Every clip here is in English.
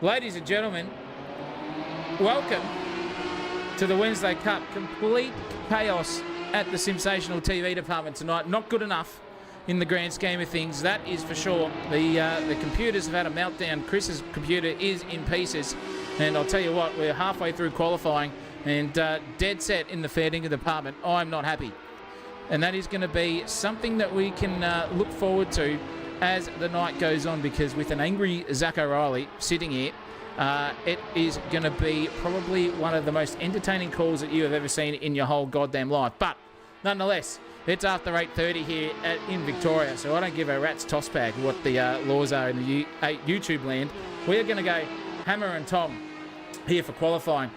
Ladies and gentlemen, welcome to the Wednesday Cup. Complete chaos at the sensational TV department tonight. Not good enough in the grand scheme of things, that is for sure. The computers have had a meltdown. Chris's computer is in pieces. And I'll tell you what, we're halfway through qualifying and dead set in the fair dinkum department. I'm not happy. And that is going to be something that we can look forward to as the night goes on, because with an angry Zach O'Reilly sitting here, it is going to be probably one of the most entertaining calls that you have ever seen in your whole goddamn life. But nonetheless, it's after 8:30 here in Victoria, so I don't give a rat's toss bag what the laws are in the YouTube land. We're going to go hammer and tong here for qualifying.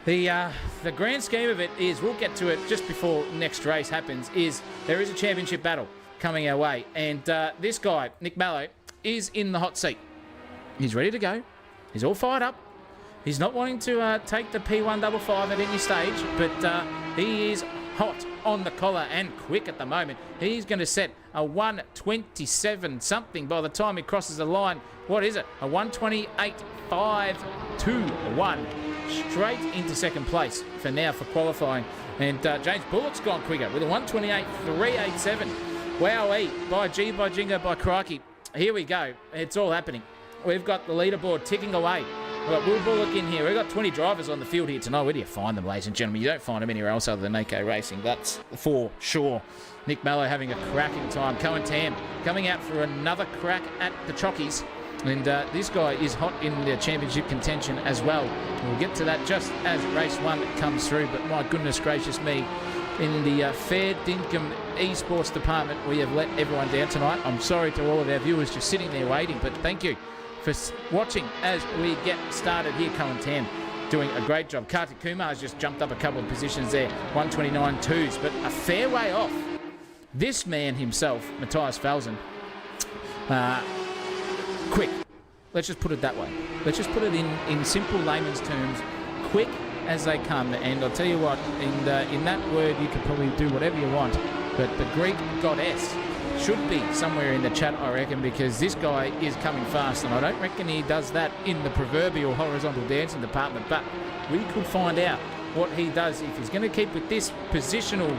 The grand scheme of it is, we'll get to it just before next race happens, is there is a championship battle coming our way. And this guy, Nick Mallow, is in the hot seat. He's ready to go. He's all fired up. He's not wanting to take the P155 at any stage, but he is hot on the collar and quick at the moment. He's going to set a 1:27 something by the time he crosses the line. What is it? A 1:28.521. Straight into second place for now for qualifying. And James Bullock's gone quicker with a 1:28.387. Wowee, by G, by Jingo, by crikey. Here we go. It's all happening. We've got the leaderboard ticking away. We've got Will Bullock in here. We've got 20 drivers on the field here tonight. Where do you find them, ladies and gentlemen? You don't find them anywhere else other than AK Racing. That's for sure. Nick Mallow having a cracking time. Cohen Tam coming out for another crack at the chockies. And this guy is hot in the championship contention as well. We'll get to that just as race one comes through. But my goodness gracious me, in the fair dinkum esports department, we have let everyone down tonight. I'm sorry to all of our viewers just sitting there waiting, but thank you for watching as we get started here. Cohen Tam doing a great job. Kartik Kumar has just jumped up a couple of positions there, 1:29.2s, but a fair way off this man himself, Matthias Falzen. Quick. Let's just put it that way. Let's just put it in simple layman's terms. Quick as they come. And I'll tell you what, in that word you can probably do whatever you want. But the Greek goddess should be somewhere in the chat, I reckon, because this guy is coming fast. And I don't reckon he does that in the proverbial horizontal dancing department. But we could find out what he does if he's going to keep with this positional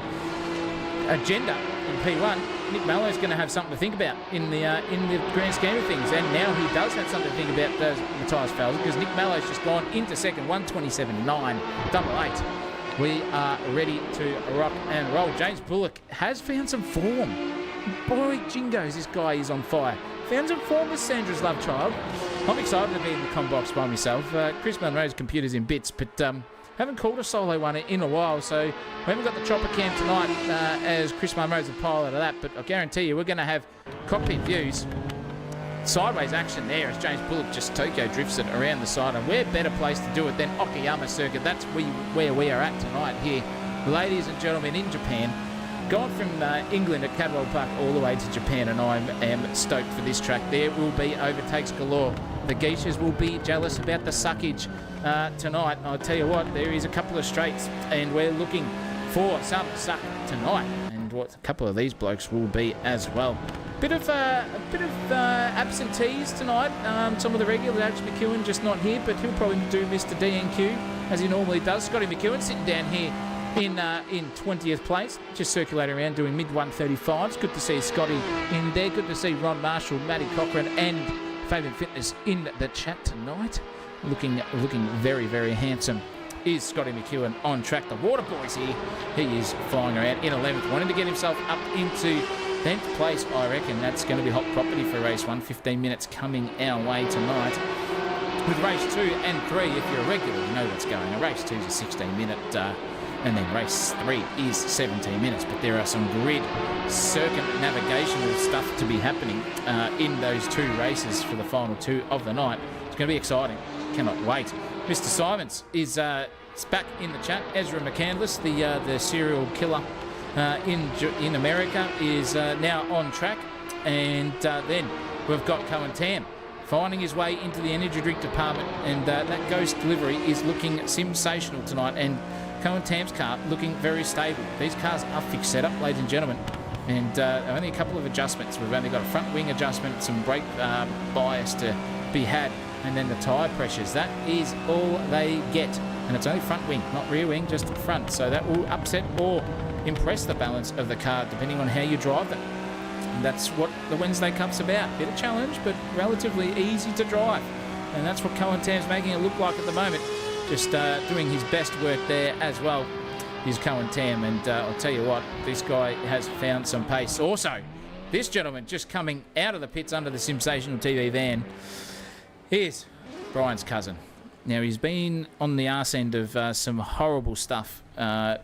agenda in P1. Nick Mallow's going to have something to think about in the grand scheme of things, and now he does have something to think about, does Matthias Falzen, because Nick Mallow's just gone into second, 1:27.988. We are ready to rock and roll. James Bullock has found some form. Boy, jingos, this guy is on fire. Found some form with Sandra's love child. I'm excited to be in the com box by myself. Chris Munro's computer's in bits, but haven't called a solo one in a while, so we haven't got the chopper cam tonight as Chris Munro's the pilot of that, but I guarantee you we're going to have cockpit views. Sideways action there as James Bullock just Tokyo drifts it around the side, and where better place to do it than Okayama circuit. That's where we are at tonight here, ladies and gentlemen, in Japan. Gone from England at Cadwell Park all the way to Japan, and I am stoked for this track. There will be overtakes galore. The geishas will be jealous about the suckage tonight. I'll tell you what, there is a couple of straights, and we're looking for some suck tonight. And what a couple of these blokes will be as well. Bit of absentees tonight. Some of the regulars, Alex McEwen just not here, but he'll probably do Mr. DNQ as he normally does. Scotty McEwen sitting down here in 20th place, just circulating around doing mid 135s. Good to see Scotty in there. Good to see Ron Marshall, Matty Cochran, and Fabian Fitness in the chat tonight. Looking very, very handsome is Scotty McEwen on track. The Water Boys here. He is flying around in 11th, wanting to get himself up into 10th place. I reckon that's going to be hot property for race 1. 15 minutes coming our way tonight. With race 2 and 3, if you're a regular, you know what's going on. Race 2 is a 16-minute, and then race 3 is 17 minutes. But there are some grid circuit navigational stuff to be happening in those two races for the final 2 of the night. It's going to be exciting. Cannot wait. Mr. Simons is back in the chat. Ezra McCandless, the serial killer in America, is now on track. And then we've got Cohen Tam finding his way into the energy drink department, and that Ghost delivery is looking sensational tonight, and Cohen Tam's car looking very stable. These cars are fixed setup, ladies and gentlemen, and only a couple of adjustments. We've only got a front wing adjustment, some brake bias to be had. And then the tyre pressures, that is all they get. And it's only front wing, not rear wing, just front. So that will upset or impress the balance of the car, depending on how you drive them. And that's what the Wednesday Cup's about. Bit of challenge, but relatively easy to drive. And that's what Cohen Tam's making it look like at the moment. Just doing his best work there as well is Cohen Tam. And I'll tell you what, this guy has found some pace. Also, this gentleman just coming out of the pits under the sensational TV van is Brian's cousin. Now, he's been on the arse end of some horrible stuff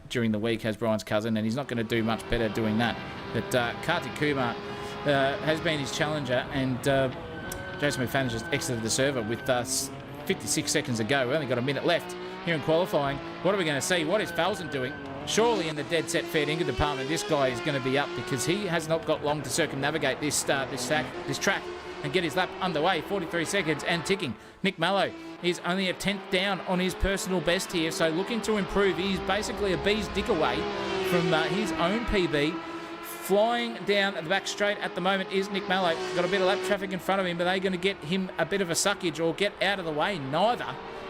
during the week, has Brian's cousin, and he's not going to do much better doing that. But Kartik Kumar has been his challenger, and Jason McFadden just exited the server with 56 seconds to go. We've only got a minute left here in qualifying. What are we going to see? What is Falzen doing? Surely in the dead set fair dinkum department, this guy is going to be up, because he has not got long to circumnavigate this track and get his lap underway. 43 seconds and ticking. Nick Mallow is only a 10th down on his personal best here, so looking to improve. He's basically a bee's dick away from his own PB. Flying down the back straight at the moment is Nick Mallow. Got a bit of lap traffic in front of him, but they're going to get him a bit of a suckage or get out of the way. Neither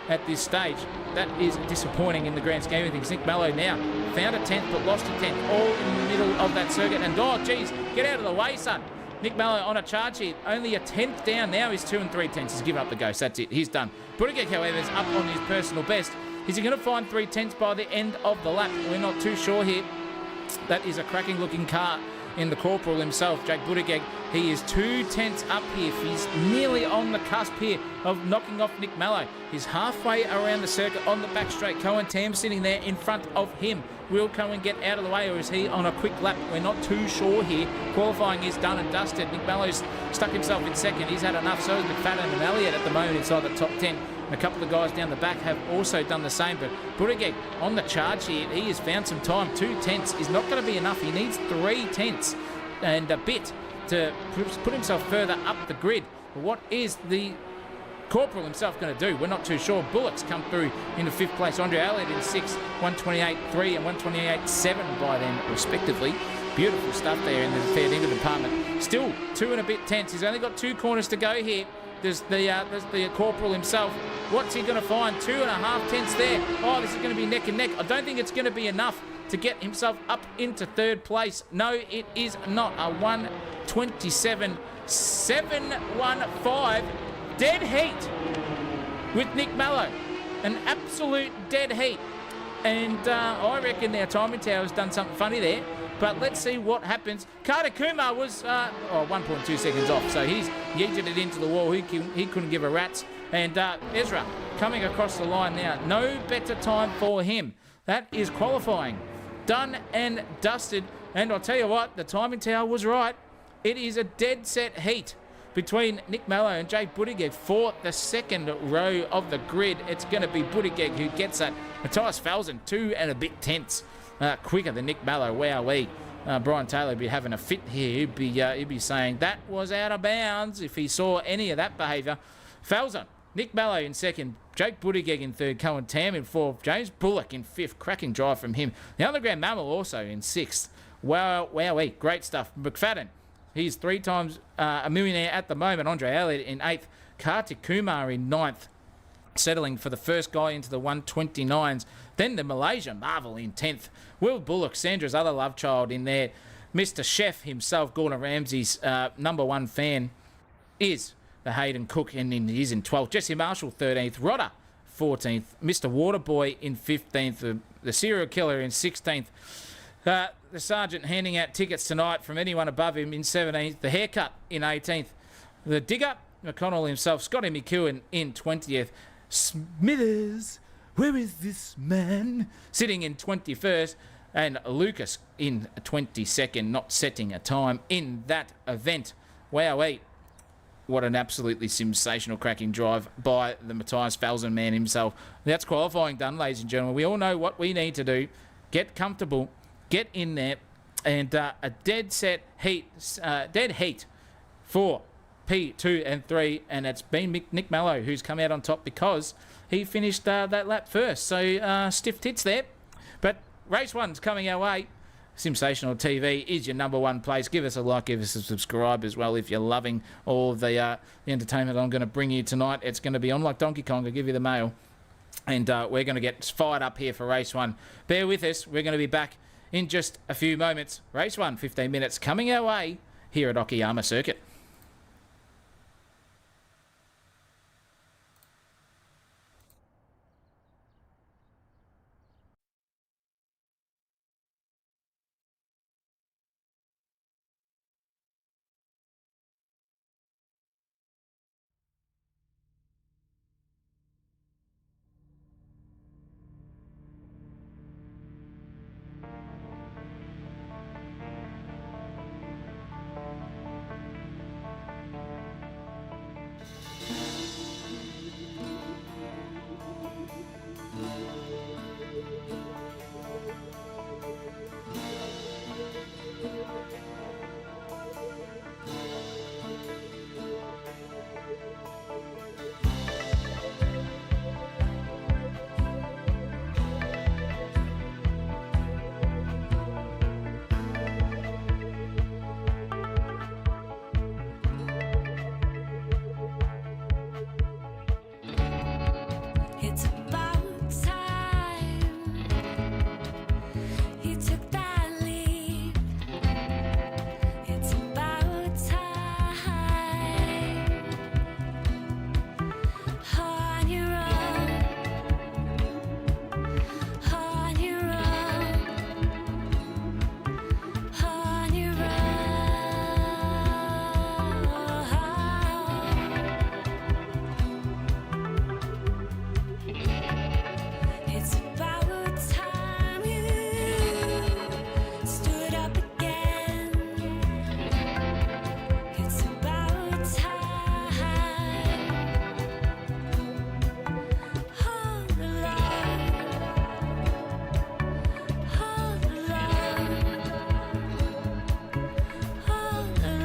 at this stage. That is disappointing in the grand scheme of things. Nick Mallow now found a 10th but lost a 10th, all in the middle of that circuit. And oh, geez, get out of the way, son. Nick Mallow on a charge here, only a 10th down. Now he's 2 3/10. He's given up the ghost. That's it. He's done. Buttigieg, however, is up on his personal best. Is he going to find 3/10 by the end of the lap? We're not too sure here. That is a cracking looking car in the corporal himself, Jake Buttigieg. He is 2/10 up here. He's nearly on the cusp here of knocking off Nick Mallow. He's halfway around the circuit on the back straight. Cohen Tam sitting there in front of him. Will Cohen get out of the way, or is he on a quick lap? We're not too sure here. Qualifying is done and dusted. Nick Mallow's stuck himself in second. He's had enough. So is McFadden and Elliott at the moment inside the top 10. And a couple of guys down the back have also done the same. But Buttigieg on the charge here. He has found some time. 2/10 is not going to be enough. He needs 3/10 and a bit to put himself further up the grid. But what is the corporal himself going to do? We're not too sure. Bullocks come through into 5th place. Andre Elliott in 6th, 128.3 and 128.7 by them respectively. Beautiful stuff there in the fair dinkum department. Still 2 and a bit tenths. He's only got 2 corners to go here. There's the corporal himself. What's he going to find? 2.5 tenths there. Oh, this is going to be neck and neck. I don't think it's going to be enough to get himself up into 3rd place. No, it is not. A 127.715 dead heat with Nick Mallow. An absolute dead heat. And I reckon our timing tower has done something funny there. But let's see what happens. Kartik Kumar was 1.2 seconds off, so he's yeeted it into the wall. He couldn't give a rat's. And Ezra coming across the line now. No better time for him. That is qualifying. Done and dusted. And I'll tell you what, the timing tower was right. It is a dead set heat between Nick Mallow and Jake Buttigieg for the 2nd row of the grid. It's going to be Buttigieg who gets that. Matthias Falzen, 2 and a bit tenths quicker than Nick Mallow. Wowee. Brian Taylor would be having a fit here. He'd be saying that was out of bounds if he saw any of that behaviour. Falzen, Nick Mallow in 2nd, Jake Buttigieg in 3rd, Cohen Tam in 4th, James Bullock in 5th. Cracking drive from him. The Underground Mammal also in 6th. Wowee. Great stuff. McFadden, he's 3 times a millionaire at the moment. Andre Elliott in 8th. Kartik Kumar in 9th. Settling for the first guy into the 129s. Then the Malaysia Marvel in 10th. Will Bullock, Sandra's other love child in there. Mr. Chef himself, Gordon Ramsay's #1 fan, is the Hayden Cook, and he's in 12th. Jesse Marshall, 13th. Rodder, 14th. Mr. Waterboy in 15th. The serial killer in 16th. The sergeant handing out tickets tonight from anyone above him in 17th. The haircut in 18th. The digger, McConnell himself. Scotty McEwen in 20th. Smithers, where is this man? Sitting in 21st. And Lucas in 22nd, not setting a time in that event. Wowee. What an absolutely sensational cracking drive by the Matthias Falzen man himself. That's qualifying done, ladies and gentlemen. We all know what we need to do. Get comfortable. Get in there. And a dead heat for P2 and 3. And it's been Nick Mallow who's come out on top because he finished that lap first. So stiff tits there. But race 1's coming our way. Sensational TV is your number one place. Give us a like, give us a subscribe as well if you're loving all of the entertainment I'm going to bring you tonight. It's going to be on like Donkey Kong. I'll give you the mail. And we're going to get fired up here for race 1. Bear with us. We're going to be back in just a few moments. Race 1, 15 minutes coming our way here at Okayama Circuit. It's about time you took that leap. It's about time on your own, on your own, on your own. It's about time you stood up again. It's about time. Hold the line, hold the line, hold the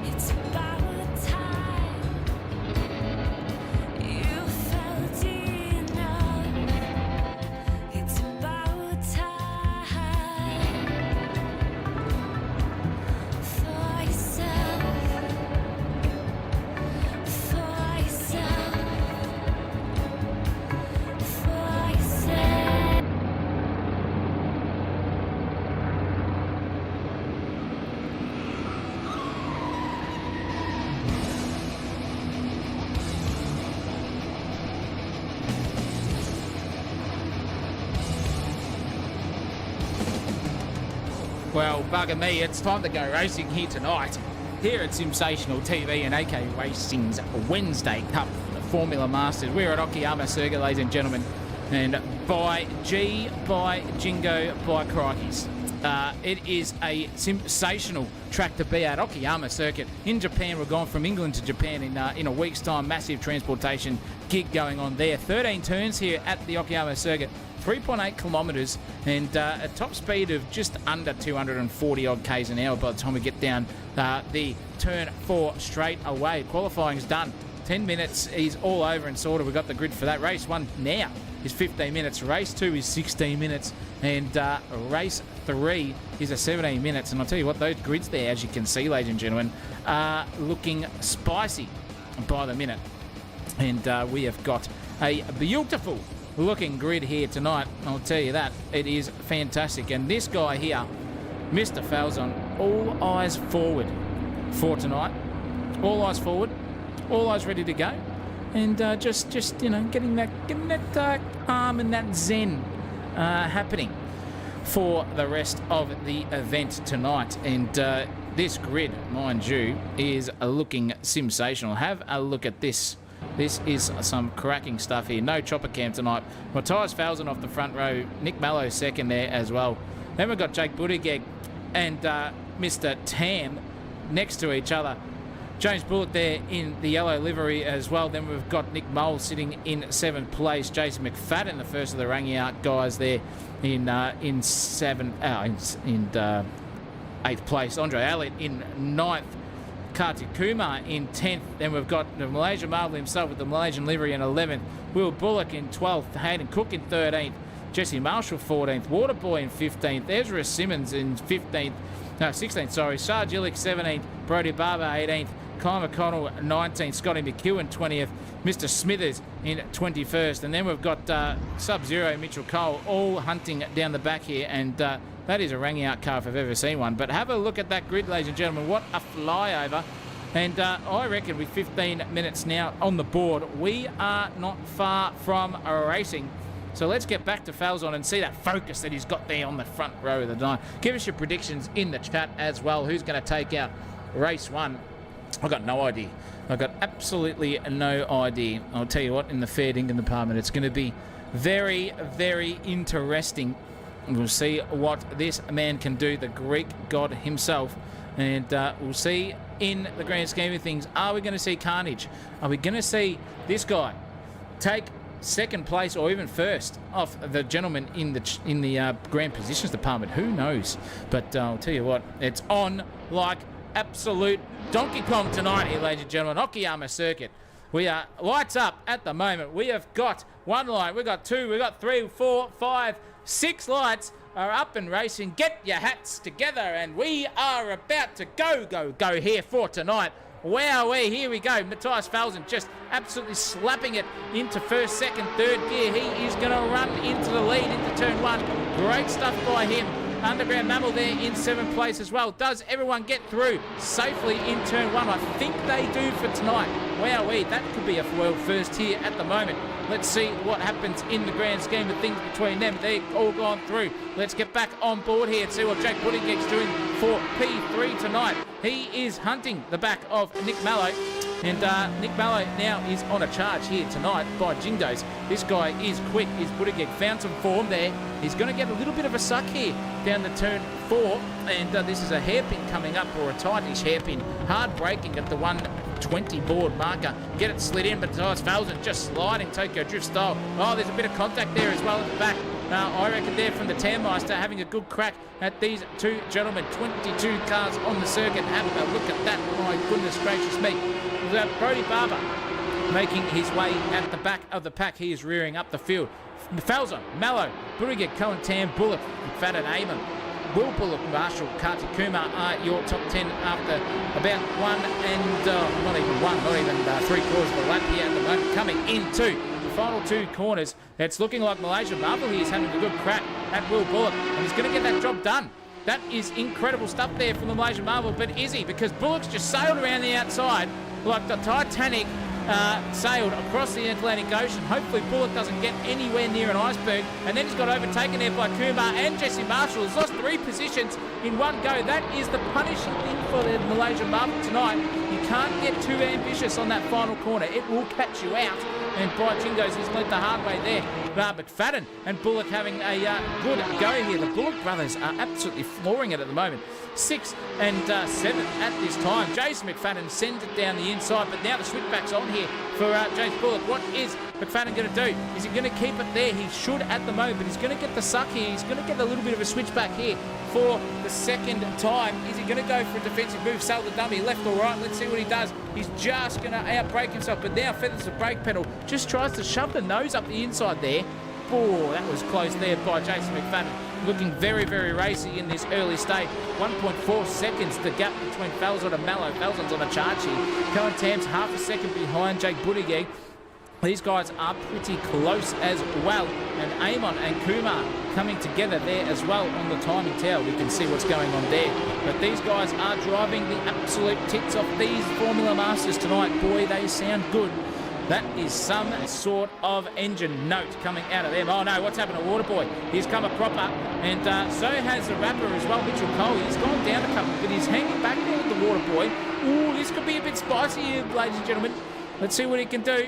It's about time you felt enough. It's about time for yourself, for yourself, for yourself. Well, bugger me, it's time to go racing here tonight. Here at Sensational TV and AK Racing's Wednesday Cup for the Formula Masters. We're at Okayama Circuit, ladies and gentlemen. And by G, by Jingo, by Crikeys. It is a sensational track to be at, Okayama Circuit. In Japan, we're going from England to Japan in a week's time. Massive transportation gig going on there. 13 turns here at the Okayama Circuit. 3.8 kilometres and a top speed of just under 240 odd k's an hour by the time we get down the turn 4 straight away. Qualifying's done. 10 minutes is all over and sorted. We've got the grid for that. Race 1 now is 15 minutes. Race 2 is 16 minutes. And race 3 is a 17 minutes. And I'll tell you what, those grids there, as you can see, ladies and gentlemen, are looking spicy by the minute. And we have got a beautiful looking grid here tonight. I'll tell you that. It is fantastic. And this guy here, Mr. Falzon, all eyes forward for tonight. All eyes forward. All eyes ready to go. And just you know, getting that calm and that zen happening for the rest of the event tonight. And this grid, mind you, is looking sensational. Have a look at this. This is some cracking stuff here. No chopper cam tonight. Matthias Falzon off the front row. Nick Mallow second there as well. Then we've got Jake Buttigieg and Mr. Tam next to each other. James Bullock there in the yellow livery as well. Then we've got Nick Mole sitting in 7th place. Jason McFadden, the first of the Rangi Out guys there in 8th place. Andre Elliott in 9th. Kartik Kumar in 10th. Then we've got the Malaysian Marvel himself with the Malaysian livery in 11th. Will Bullock in 12th. Hayden Cook in 13th. Jesse Marshall 14th. Waterboy in 15th. Ezra Simmons in 16th. Sarge Illick 17th. Brody Barber 18th. Kyle McConnell 19th. Scotty McEwen 20th. Mr. Smithers in 21st. And then we've got Sub-Zero, Mitchell Cole all hunting down the back here. And that is a Rangi Out car if I've ever seen one. But have a look at that grid, ladies and gentlemen. What a flyover. And I reckon with 15 minutes now on the board, we are not far from racing. So let's get back to Falzon and see that focus that he's got there on the front row of the nine. Give us your predictions in the chat as well. Who's going to take out race 1? I've got no idea. I've got absolutely no idea. I'll tell you what, in the fair dinkum department, it's going to be very, very interesting. We'll see what this man can do, the Greek god himself. And we'll see in the grand scheme of things, are we going to see carnage? Are we going to see this guy take second place or even first off the gentleman in the grand positions department? Who knows? But I'll tell you what, it's on like absolute Donkey Kong tonight here, ladies and gentlemen. Okayama circuit. We are lights up at the moment. We have got one light, we've got 2, we've got 3, 4, 5, 6 lights are up and racing. Get your hats together and we are about to go here for tonight. Wowee, here we go. Matthias Falzon just absolutely slapping it into first, second, third gear. He is going to run into the lead into turn 1. Great stuff by him. Underground Mammal there in 7th place as well. Does everyone get through safely in turn 1? I think they do for tonight. Wowee, that could be a world first here at the moment. Let's see what happens in the grand scheme of things between them. They've all gone through. Let's get back on board here and see what Jake Buttigieg's doing for P3 tonight. He is hunting the back of Nick Mallow. And Nick Mallow now is on a charge here tonight by Jingos. This guy is quick. Is Buttigieg found some form there. He's going to get a little bit of a suck here down the turn 4. And this is a hairpin coming up, or a tightish hairpin. Hard braking at the 120 board marker. Get it slid in, but Matthias Falzon just sliding Tokyo Drift style. Oh, there's a bit of contact there as well at the back. I reckon there from the Tanmeister having a good crack at these two gentlemen. 22 cars on the circuit. Have a look at that. My goodness gracious me. Brody Barber making his way at the back of the pack. He is rearing up the field. Falzon, Mallow, Buttigieg, Cohen Tam, Bullock, McFadden, Amon, Will Bullock, Marshall, Kartik Kumar are your top 10 after about not even 3/4 of a lap here at the moment. Coming into the final 2 corners, it's looking like Malaysia Marvel here is having a good crack at Will Bullock, and he's going to get that job done. That is incredible stuff there from the Malaysian Marvel, but is he? Because Bullock's just sailed around the outside like the Titanic sailed across the Atlantic Ocean. Hopefully Bullock doesn't get anywhere near an iceberg, and then he's got overtaken there by Kumar and Jesse Marshall. He's lost 3 positions in one go. That is the punishing thing for the Malaysian Marvel tonight. You can't get too ambitious on that final corner. It will catch you out. And by Jingos, he's learnt the hard way there. McFadden and Bullock having a good go here. The Bullock brothers are absolutely flooring it at the moment. 6 and 7 at this time. Jason McFadden sends it down the inside, but now the switchback's on here for James Bullock. What is McFadden going to do? Is he going to keep it there? He should at the moment, but he's going to get the suck here. He's going to get a little bit of a switchback here for the second time. Is he going to go for a defensive move, sail the dummy left or right? Let's see what he does. He's just going to outbrake himself, but now feathers the brake pedal. Just tries to shove the nose up the inside there. Oh, that was close there by Jason McFadden. Looking very, very racy in this early stage. 1.4 seconds, the gap between Falzon and Mallow. Falzon's on a charge here. Cohen Tam's half a second behind Jake Buttigieg. These guys are pretty close as well. And Amon and Kumar coming together there as well on the timing tower. We can see what's going on there. But these guys are driving the absolute tits off these Formula Masters tonight. Boy, they sound good. That is some sort of engine note coming out of them. Oh no, what's happened to Waterboy? He's come a proper, and so has the rapper as well, Mitchell Cole. He's gone down a couple, but he's hanging back there with the Waterboy. Ooh, this could be a bit spicy here, ladies and gentlemen. Let's see what he can do.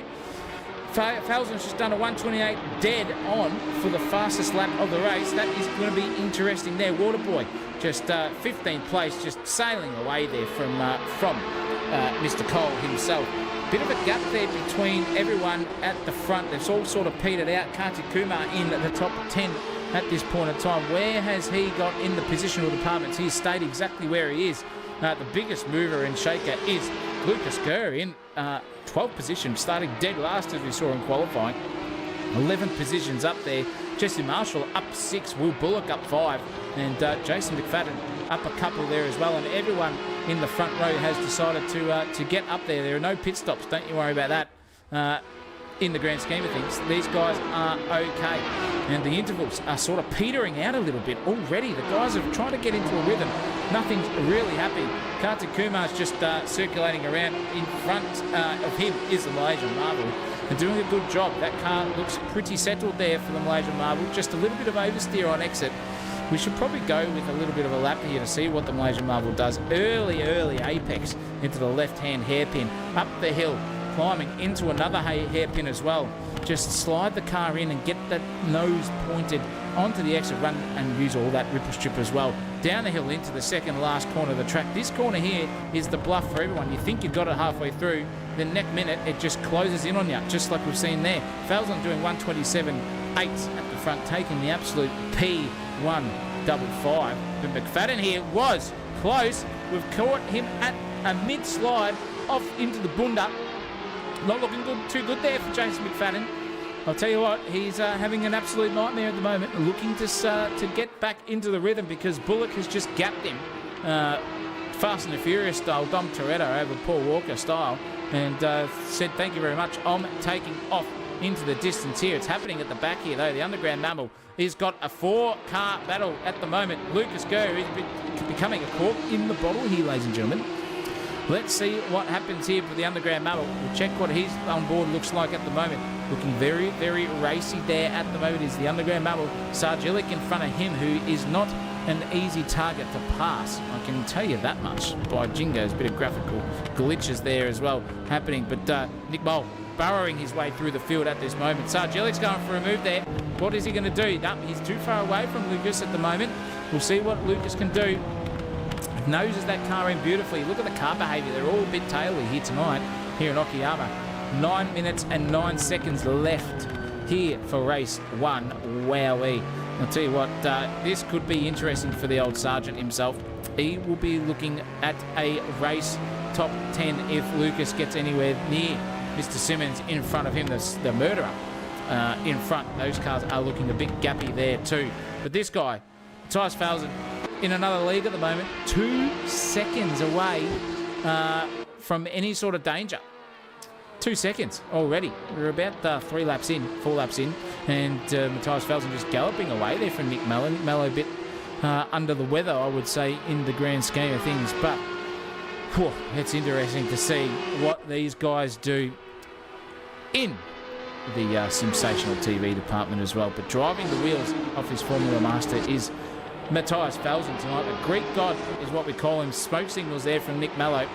Falzon's just done a 1:28 dead on for the fastest lap of the race. That is going to be interesting there. Waterboy just 15th place, just sailing away there from Mr. Cole himself. Bit of a gap there between everyone at the front. They've all sort of petered out. Kartik Kumar in the top 10 at this point in time. Where has he got in the positional departments? He's stayed exactly where he is. The biggest mover and shaker is Lucas Kerr in 12th position, starting dead last as we saw in qualifying. 11 positions up there. Jesse Marshall up 6, Will Bullock up 5, and Jason McFadden up a couple there as well. And everyone in the front row has decided to get up there. There are no pit stops, don't you worry about that. In the grand scheme of things, these guys are okay. And the intervals are sort of petering out a little bit already. The guys are trying to get into a rhythm. Nothing's really happening. Kartik Kumar's just circulating around. In front of him is the Malaysian Marvel. They're doing a good job. That car looks pretty settled there for the Malaysian Marvel. Just a little bit of oversteer on exit. We should probably go with a little bit of a lap here to see what the Malaysian Marvel does. Early apex into the left-hand hairpin. Up the hill, climbing into another hairpin as well. Just slide the car in and get that nose pointed onto the exit run and use all that ripple strip as well. Down the hill into the second last corner of the track. This corner here is the bluff for everyone. You think you've got it halfway through, the next minute it just closes in on you, just like we've seen there. Falzon doing 1:27.8 at the front, taking the absolute P155. But McFadden here was close. We've caught him at a mid-slide off into the bunda. Not looking too good there for James McFadden. I'll tell you what, he's having an absolute nightmare at the moment, looking to get back into the rhythm because Bullock has just gapped him. Fast and the Furious style, Dom Toretto over Paul Walker style, and said thank you very much. I'm taking off into the distance here. It's happening at the back here though. The Underground Mammal has got a 4-car battle at the moment. Lucas Gurr is becoming a cork in the bottle here, ladies and gentlemen. Let's see what happens here for the Underground Mammal. We'll check what his on board looks like at the moment. Looking very, very racy there at the moment is the Underground Mammal. Sargillic in front of him, who is not an easy target to pass. I can tell you that much. By jingoes, a bit of graphical glitches there as well happening. But Nick Mole burrowing his way through the field at this moment. Sargillic's going for a move there. What is he going to do? No, he's too far away from Lucas at the moment. We'll see what Lucas can do. Noses that car in beautifully. Look at the car behaviour. They're all a bit taily here tonight, here in Okayama. 9 minutes and 9 seconds left here for race 1. Wowee. I'll tell you what, this could be interesting for the old sergeant himself. He will be looking at a race top 10 if Lucas gets anywhere near Mr. Simmons in front of him, the murderer in front. Those cars are looking a bit gappy there too. But this guy, Matthias Falzon, in another league at the moment, 2 seconds away from any sort of danger. 2 seconds already. We're about 4 laps in, and Matthias Falzon just galloping away there from Nick Mello. Nick Mello a bit under the weather, I would say, in the grand scheme of things, but whew, it's interesting to see what these guys do in the sensational TV department as well. But driving the wheels off his Formula Master is Matthias Falzon tonight. The Greek God is what we call him. Smoke signals there from Nick Mello.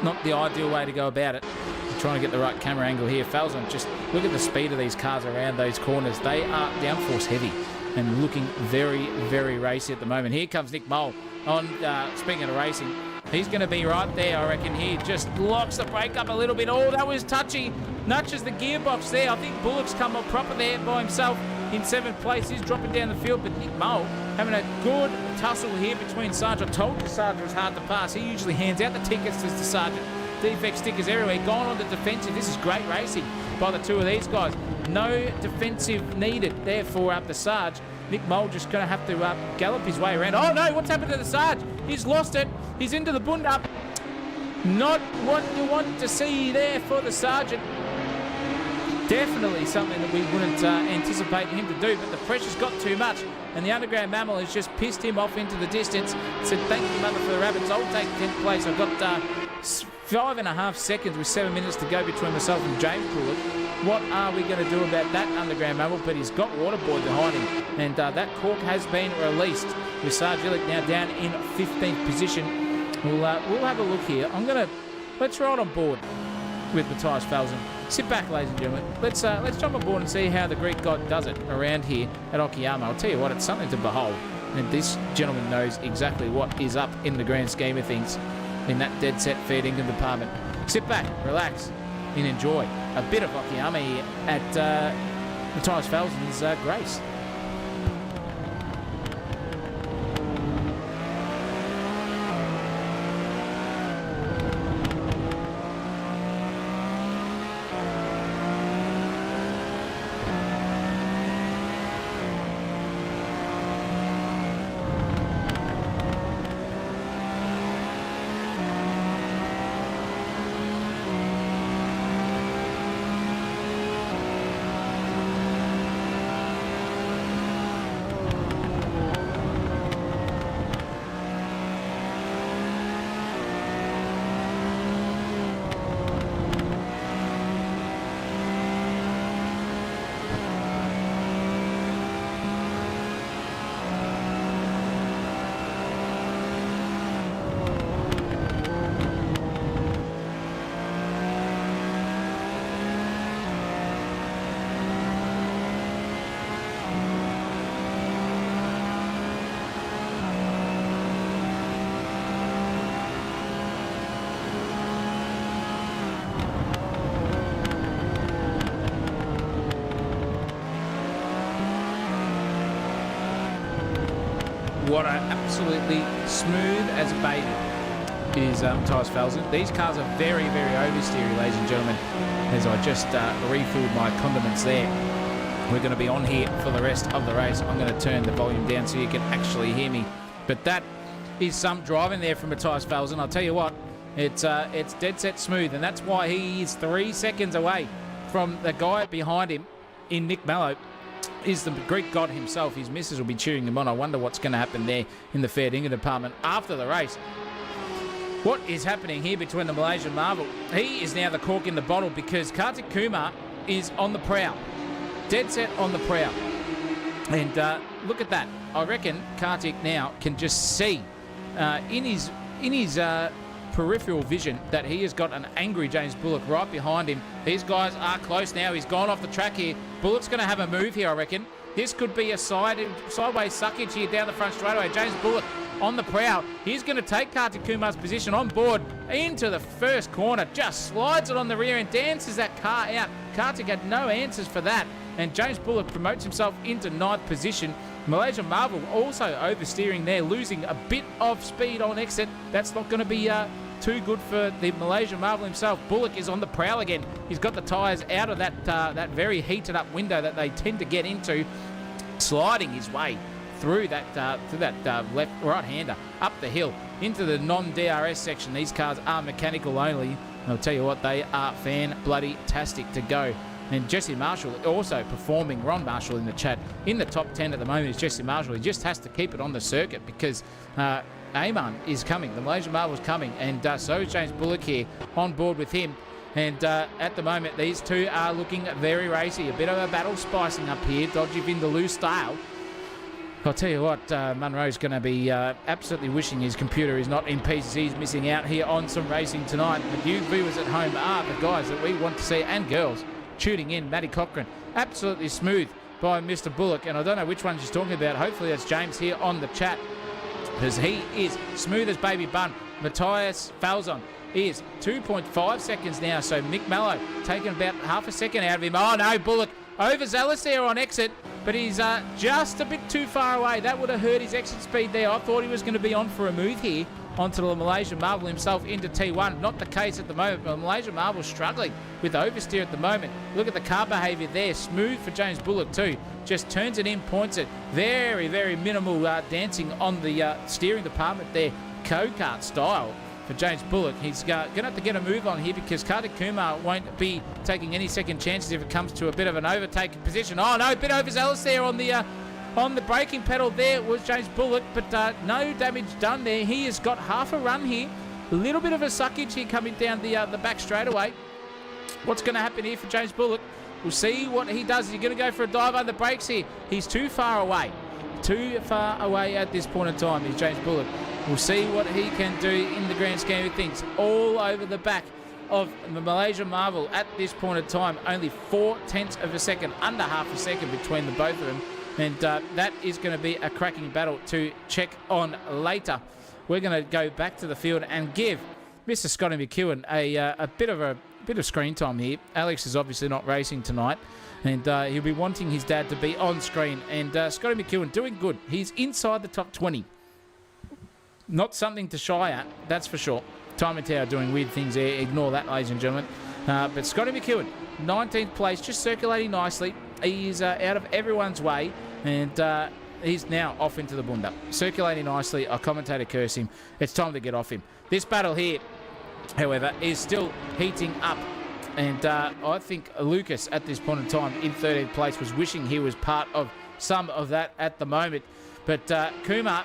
Not the ideal way to go about it. I'm trying to get the right camera angle here. Falzon, just look at the speed of these cars around those corners. They are downforce heavy and looking very, very racy at the moment. Here comes Nick Mole on, speaking of racing, he's going to be right there, I reckon. He just locks the brake up a little bit. Oh, that was touchy. Nudges the gearbox there. I think Bullock's come up proper there by himself in 7th place. He's dropping down the field, but Nick Mole having a good tussle here between Sarge. I told you Sarge was hard to pass. He usually hands out the tickets to the Sergeant. Defect stickers everywhere. Gone on the defensive. This is great racing by the two of these guys. No defensive needed there for the Sarge. Nick Mole just going to have to gallop his way around. Oh no, what's happened to the Sarge? He's lost it. He's into the bunda. Not what you want to see there for the Sergeant. Definitely something that we wouldn't anticipate him to do, but the pressure's got too much, and the Underground Mammal has just pissed him off into the distance. Said, thank you, mother, for the rabbits. I'll take 10th place. I've got 5.5 seconds with 7 minutes to go between myself and James Bullock. What are we going to do about that Underground Mammal? But he's got Waterboy behind him, and that cork has been released with Sargillic now down in 15th position. We'll have a look here. Let's ride on board. with Matthias Felsen. Sit back, ladies and gentlemen. Let's jump on board and see how the Greek god does it around here at Okayama. I'll tell you what, it's something to behold. And this gentleman knows exactly what is up in the grand scheme of things in that dead set fair dinkum department. Sit back, relax, and enjoy a bit of Okayama here at Matthias Felsen's grace. What are absolutely smooth as a baby is Matthias Felsen. These cars are very, very oversteery, ladies and gentlemen, as I just refilled my condiments there. We're going to be on here for the rest of the race. I'm going to turn the volume down so you can actually hear me. But that is some driving there from Matthias Felsen. I'll tell you what, it's dead set smooth, and that's why he is 3 seconds away from the guy behind him in Nick Mallow. Is the Greek god himself. His missus will be cheering him on. I wonder what's going to happen there in the fair dinkum department after the race. What is happening here between the Malaysian Marvel? He is now the cork in the bottle because Kartik Kumar is on the prowl. Dead set on the prowl. And look at that. I reckon Kartik now can just see in his peripheral vision that he has got an angry James Bullock right behind him. These guys are close now. He's gone off the track here. Bullock's going to have a move here, I reckon. This could be a sideways suckage here down the front straightaway. James Bullock on the prowl. He's going to take Kartik Kumar's position on board into the first corner. Just slides it on the rear and dances that car out. Kartik had no answers for that. And James Bullock promotes himself into 9th position. Malaysia Marvel also oversteering there, losing a bit of speed on exit. That's not going to be too good for the Malaysia Marvel himself. Bullock is on the prowl again. He's got the tyres out of that very heated up window that they tend to get into, sliding his way through that right-hander up the hill into the non-DRS section. These cars are mechanical only. And I'll tell you what, they are fan-bloody-tastic to go. And Jesse Marshall also performing. Ron Marshall in the chat. In the top 10 at the moment is Jesse Marshall. He just has to keep it on the circuit because Amon is coming. The Malaysian Marvel is coming. And so is James Bullock here on board with him. And at the moment, these two are looking very racy. A bit of a battle spicing up here. Dodgy Vindaloo style. I'll tell you what, Munro's going to be absolutely wishing his computer is not in pieces. He's missing out here on some racing tonight. But you viewers at home are the guys that we want to see, and girls. Shooting in, Matty Cochran, absolutely smooth by Mr. Bullock, and I don't know which one she's talking about. Hopefully that's James here on the chat, because he is smooth as baby bun. Matthias Felsen is 2.5 seconds now, so Mick Mallow taking about half a second out of him. Oh no, Bullock overzealous there on exit, but he's just a bit too far away. That would have hurt his exit speed there. I thought he was going to be on for a move here onto the Malaysian Marvel himself into T1. Not the case at the moment, but Malaysian Marvel struggling with oversteer at the moment. Look at the car behaviour there. Smooth for James Bullock too. Just turns it in, points it. Very, very minimal dancing on the steering department there. Go-kart style for James Bullock. He's going to have to get a move on here because Kartik Kumar won't be taking any second chances if it comes to a bit of an overtaking position. Oh no, a bit overzealous there on the braking pedal. There was James Bullock, but no damage done there. He has got half a run here. A little bit of a suckage here coming down the back straightaway. What's going to happen here for James Bullock? We'll see what he does. Is he going to go for a dive under the brakes here? He's too far away. Too far away at this point in time is James Bullock. We'll see what he can do in the grand scheme of things. All over the back of the Malaysia Marvel at this point in time. Only 0.4 of a second, under half a second between the both of them. And that is going to be a cracking battle to check on later. We're going to go back to the field and give Mr. Scotty McEwen a bit of screen time here. Alex is obviously not racing tonight, and he'll be wanting his dad to be on screen. And Scotty McEwen doing good. He's inside the top 20. Not something to shy at, that's for sure. Time and Tower doing weird things there. Ignore that, ladies and gentlemen. But Scotty McEwen, 19th place, just circulating nicely. He's out of everyone's way, and he's now off into the bunda. Circulating nicely. Our commentator curse him. It's time to get off him. This battle here, however, is still heating up. And I think Lucas, at this point in time, in 13th place, was wishing he was part of some of that at the moment. But Kumar,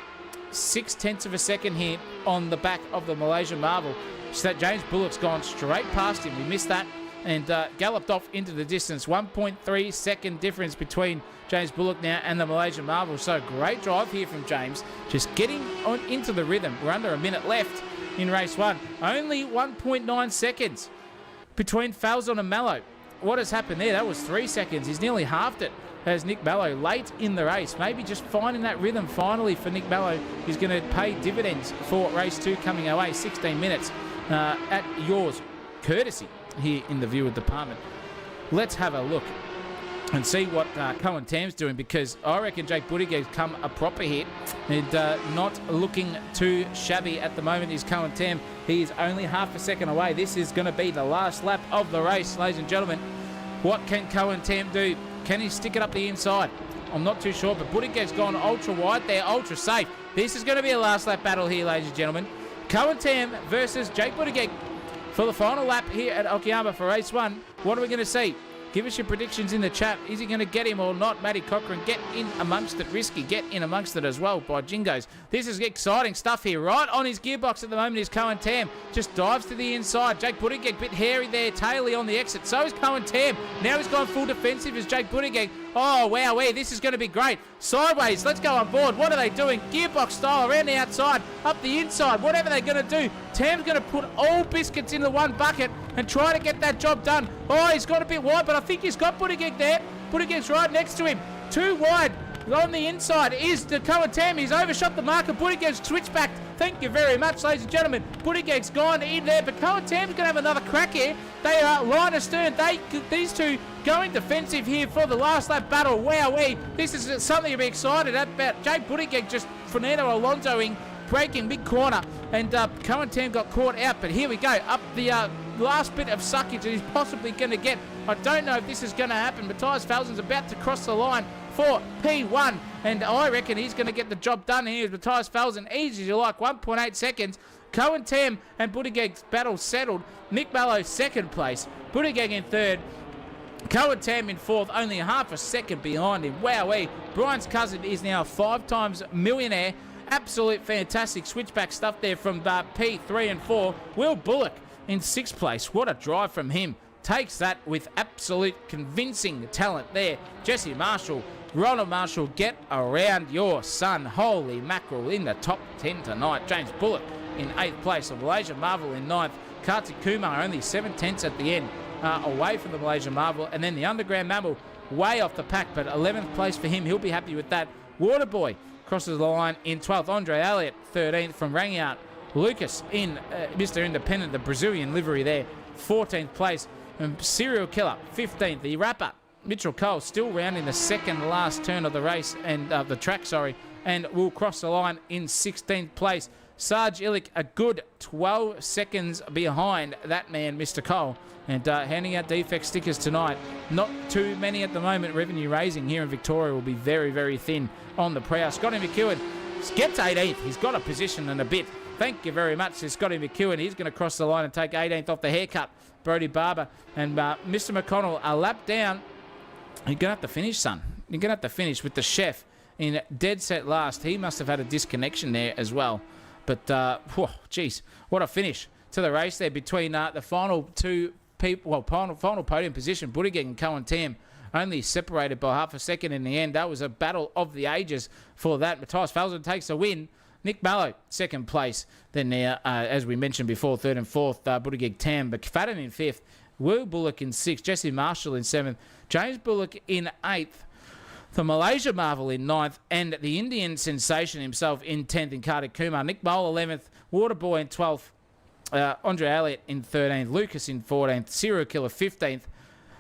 0.6 of a second here on the back of the Malaysian Marvel. So that James Bullock's gone straight past him. We missed that. And galloped off into the distance. 1.3 second difference between James Bullock now and the Malaysian Marvel. So great drive here from James. Just getting on into the rhythm. We're under a minute left in race one. Only 1.9 seconds between Falzon and Mallow. What has happened there? That was 3 seconds. He's nearly halved it as Nick Mallow late in the race. Maybe just finding that rhythm finally for Nick Mallow is going to pay dividends for race two coming our way. 16 minutes at yours courtesy here in the viewer department. Let's have a look and see what Cohen Tam's doing, because I reckon Jake Buttigieg's come a proper hit and not looking too shabby at the moment is Cohen Tam. He is only half a second away. This is going to be the last lap of the race, ladies and gentlemen. What can Cohen Tam do? Can he stick it up the inside? I'm not too sure, but Buttigieg's gone ultra wide there, ultra safe. This is going to be a last lap battle here, ladies and gentlemen. Cohen Tam versus Jake Buttigieg for the final lap here at Okayama for race one. What are we going to see? Give us your predictions in the chat. Is he going to get him or not? Matty Cochran, get in amongst it. Risky, get in amongst it as well by Jingos. This is exciting stuff here. Right on his gearbox at the moment is Cohen Tam. Just dives to the inside. Jake Buttigieg, bit hairy there, taily on the exit. So is Cohen Tam. Now he's gone full defensive as Jake Buttigieg. Oh, wow, this is going to be great. Sideways, let's go on board. What are they doing? Gearbox style, around the outside, up the inside, whatever they're going to do. Tam's going to put all biscuits into one bucket and try to get that job done. Oh, he's got a bit wide, but I think he's got Buttigieg there. Buttigieg's right next to him. Too wide. On the inside is the Cohen Tam. He's overshot the marker. Buttigieg's switched back. Thank you very much, ladies and gentlemen. Buttigieg's gone in there, but Cohen Tam's going to have another crack here. They are line astern. These two going defensive here for the last lap battle. Wowee. This is something to be excited about. Jake Buttigieg just Fernando Alonsoing, breaking big corner, and Cohen Tam got caught out. But here we go, up the last bit of suckage that he's possibly going to get. I don't know if this is going to happen. Matthias Falzen's about to cross the line for P1, and I reckon he's going to get the job done here. Matthias Falzen, easy as you like, 1.8 seconds. Cohen Tam and Buttigieg's battle settled. Nick Mallow second place, Buttigieg in third, Cohen Tam in fourth, only half a second behind him. Wowee. Brian's cousin is now a 5-time millionaire. Absolute fantastic switchback stuff there from P3 and 4. Will Bullock in sixth place. What a drive from him. Takes that with absolute convincing talent there. Jesse Marshall, Ronald Marshall, get around your son. Holy mackerel, in the top 10 tonight. James Bullock in 8th place. The Malaysian Marvel in 9th. Kartik Kumar only 7/10 at the end, away from the Malaysian Marvel. And then the Underground Mammal way off the pack, but 11th place for him. He'll be happy with that. Waterboy crosses the line in 12th. Andre Elliott 13th from Rangout. Lucas in Mr. Independent, the Brazilian livery there, 14th place. And Serial Killer 15th. The Rapper Mitchell Cole still rounding the second last turn of the race and the track, and will cross the line in 16th place. Sarge Illick a good 12 seconds behind that man, Mr. Cole, and handing out defect stickers tonight. Not too many at the moment. Revenue raising here in Victoria will be very, very thin on the prow. Scotty McEwen gets 18th. He's got a position and a bit. Thank you very much to Scotty McEwen. He's going to cross the line and take 18th off the haircut. Brody Barber and Mr. McConnell a lap down. You're going to have to finish, son. You're going to have to finish with the chef in dead set last. He must have had a disconnection there as well. But, geez, what a finish to the race there between the final two people, final podium position, Buttigieg and Cohen Tam, only separated by half a second in the end. That was a battle of the ages for that. Matthias Falzen takes a win. Nick Mallow, second place. Then now, as we mentioned before, third and fourth, Buttigieg Tam McFadden in fifth, Will Bullock in sixth, Jesse Marshall in seventh, James Bullock in eighth, the Malaysia Marvel in ninth, and the Indian sensation himself in 10th in Kartik Kumar. Nick Mole 11th, Waterboy in 12th, Andre Elliott in 13th, Lucas in 14th, Serial Killer 15th,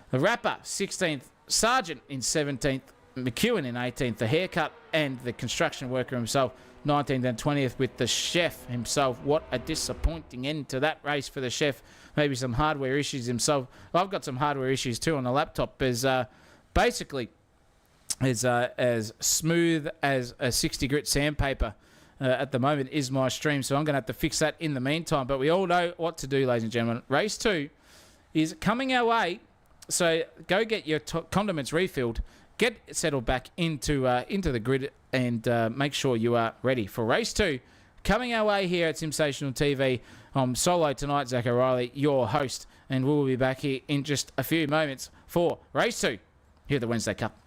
the Rapper 16th, Sergeant in 17th, McEwen in 18th, the Haircut and the Construction Worker himself 19th and 20th, with the Chef himself. What a disappointing end to that race for the Chef. Maybe some hardware issues himself. I've got some hardware issues too on the laptop. As basically as smooth as a 60 grit sandpaper at the moment is my stream, so I'm going to have to fix that in the meantime. But we all know what to do, ladies and gentlemen. Race 2 is coming our way, so go get your condiments refilled, get settled back into the grid, and make sure you are ready for race 2 coming our way here at Sensational TV. I'm solo tonight, Zach O'Reilly, your host, and we'll be back here in just a few moments for race 2 here at the Wednesday Cup.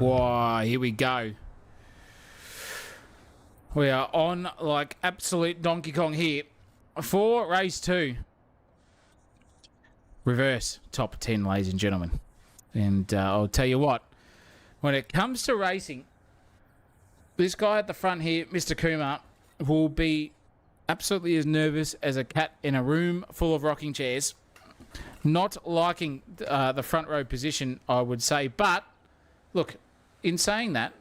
Whoa, here we go. We are on like absolute Donkey Kong here for race 2. Reverse top 10, ladies and gentlemen. And I'll tell you what, when it comes to racing, this guy at the front here, Mr. Kumar, will be absolutely as nervous as a cat in a room full of rocking chairs. Not liking the front row position, I would say. But look, in saying that,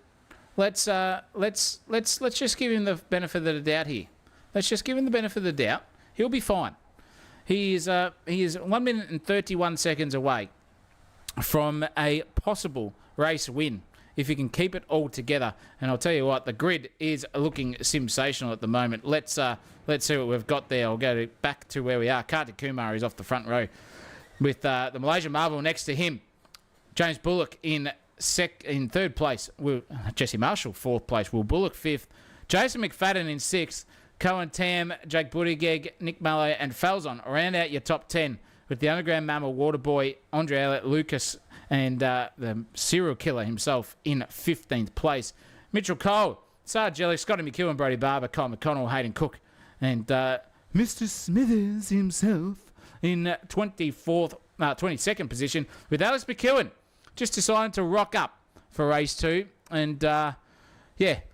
let's just give him the benefit of the doubt here. Let's just give him the benefit of the doubt. He'll be fine. He is 1 minute and 31 seconds away from a possible race win if he can keep it all together. And I'll tell you what, the grid is looking sensational at the moment. Let's see what we've got there. I'll go back to where we are. Kartik Kumar is off the front row with the Malaysian Marvel next to him. James Bullock in third place. Jesse Marshall fourth place. Will Bullock fifth. Jason McFadden in sixth. Cohen Tam, Jake Buttigieg, Nick Malloy, and Falzon round out your top 10 with the Underground Mammal, Waterboy, Andre Elliott, Lucas, and the serial killer himself in 15th place. Mitchell Cole, Sarge Jelly, Scotty McEwen, Brody Barber, Kyle McConnell, Hayden Cook, and Mr. Smithers himself in 22nd position with Alex McEwen just deciding to rock up for race 2. And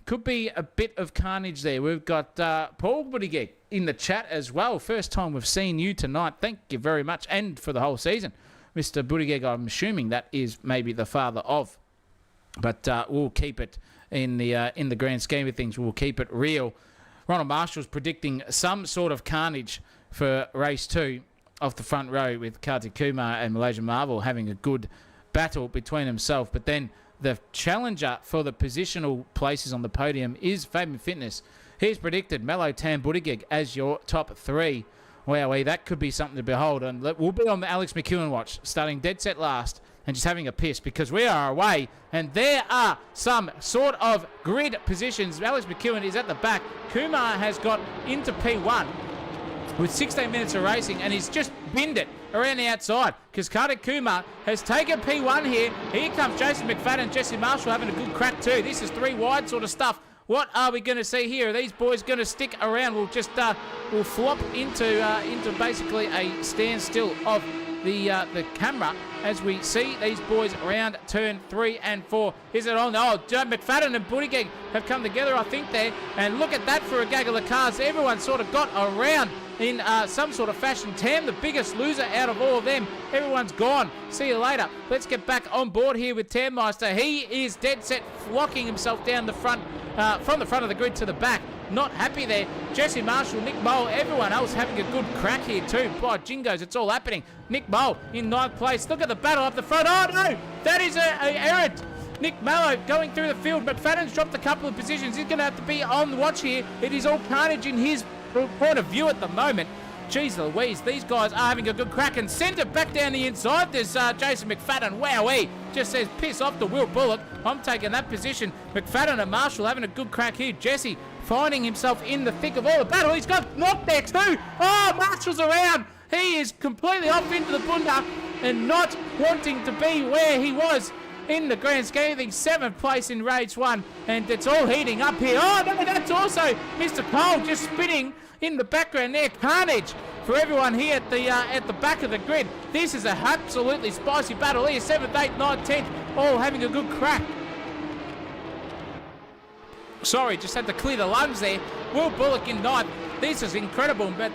could be a bit of carnage there. We've got Paul Buttigieg in the chat as well. First time we've seen you tonight. Thank you very much, and for the whole season. Mr. Buttigieg, I'm assuming that is maybe the father of. But we'll keep it in the grand scheme of things. We'll keep it real. Ronald Marshall's predicting some sort of carnage for race 2 off the front row with Kartik Kumar and Malaysian Marvel having a good battle between themselves. But then the challenger for the positional places on the podium is Fabian Fitness. He's predicted Mello, Tam, Buttigieg as your top 3. Wowee, that could be something to behold. And we'll be on the Alex McEwen watch, starting dead set last and just having a piss because we are away and there are some sort of grid positions. Alex McEwen is at the back. Kumar has got into P1 with 16 minutes of racing and he's just binned it around the outside because Kartik Kumar has taken P1 here. Here comes Jason McFadden, Jesse Marshall having a good crack too. This is 3 wide sort of stuff. What are we going to see here? Are these boys going to stick around? We'll just we'll flop into basically a standstill of the camera as we see these boys around turn 3 and 4. Is it on? Oh, McFadden and Buttigieg have come together, I think, there. And look at that for a gaggle of cars. Everyone sort of got around in some sort of fashion. Tam, the biggest loser out of all of them. Everyone's gone. See you later. Let's get back on board here with Tam Meister. He is dead set flocking himself down the front, from the front of the grid to the back. Not happy there. Jesse Marshall, Nick Mole, everyone else having a good crack here too. By jingos, it's all happening. Nick Mole in 9th place. Look at the battle up the front. Oh no, that is a errant. Nick Mallow going through the field. McFadden's dropped a couple of positions. He's going to have to be on the watch here. It is all carnage in his point of view at the moment. Jeez Louise, these guys are having a good crack and send it back down the inside. There's Jason McFadden. Wowee. Just says piss off to Will Bullock. I'm taking that position. McFadden and Marshall having a good crack here. Jesse finding himself in the thick of all the battle. He's got knocked there too. Oh, Marshall's around. He is completely off into the bunda and not wanting to be where he was in the grand scheme of things. 7th place in race 1, and it's all heating up here. Oh no, that's also Mr. Cole just spinning in the background there. Carnage for everyone here at the back of the grid. This is an absolutely spicy battle here. 7th, 8th, 9th, 10th, all having a good crack. Sorry, just had to clear the lungs there. Will Bullock in 9th. This is incredible, but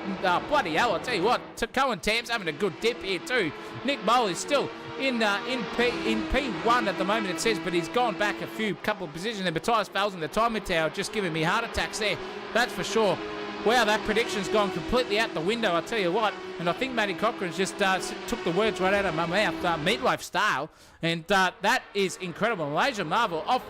bloody hell, I'll tell you what, Cohen Tam's having a good dip here too. Nick Mole is still in P1 at the moment, it says, but he's gone back a couple of positions. And Matthias Falzon, the timing tower, just giving me heart attacks there, that's for sure. Wow, that prediction's gone completely out the window, I'll tell you what. And I think Matty Cochran's just took the words right out of my mouth, meatloaf style. And that is incredible. Malaysia Marvel off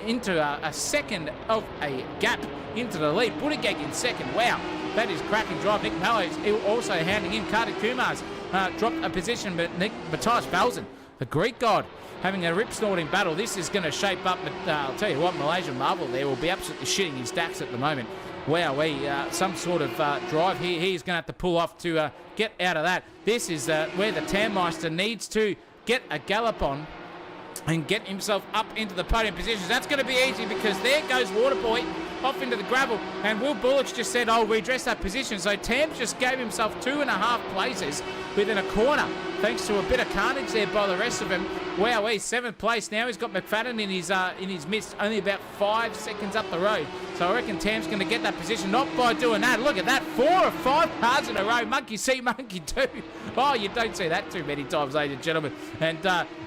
into a second of a gap into the lead. Buttigieg in second. Wow, that is cracking drive. Nick Malloy's also handing in. Kartik Kumar's dropped a position, but Matthias Falzon, the Greek god, having a rip-snorting battle. This is going to shape up, but I'll tell you what, Malaysia Marvel there will be absolutely shitting his stacks at the moment. Wow, some sort of drive here. He's going to have to pull off to get out of that. This is where the Tam Meister needs to get a gallop on and get himself up into the podium positions. That's going to be easy because there goes Waterboy off into the gravel, and Will Bullock's just said, "I'll redress that position." So Tams just gave himself 2.5 places within a corner, thanks to a bit of carnage there by the rest of them. Wow, he's 7th place now. He's got McFadden in his midst, only about 5 seconds up the road. So I reckon Tam's going to get that position, not by doing that. Look at that, 4 or 5 cars in a row. Monkey see, monkey do. Oh, you don't see that too many times, ladies and gentlemen. And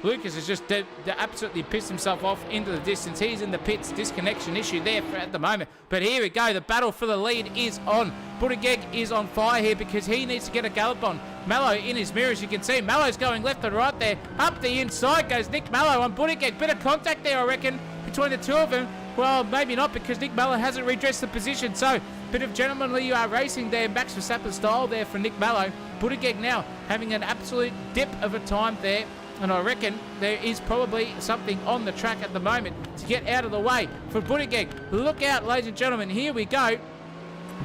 Lucas has just absolutely pissed himself off into the distance. He's in the pits. Disconnection issue there at the moment. But here we go. The battle for the lead is on. Buttigieg is on fire here because he needs to get a gallop on. Mallow in his mirror, as you can see. Mallow's going left and right there. Up the inside goes Nick Mallow on Buttigieg. Bit of contact there, I reckon, between the two of them. Well, maybe not, because Nick Mallow hasn't redressed the position. So, bit of gentlemanly racing there, Max Verstappen style there for Nick Mallow. Buttigieg now having an absolute dip of a time there. And I reckon there is probably something on the track at the moment to get out of the way for Buttigieg. Look out, ladies and gentlemen. Here we go.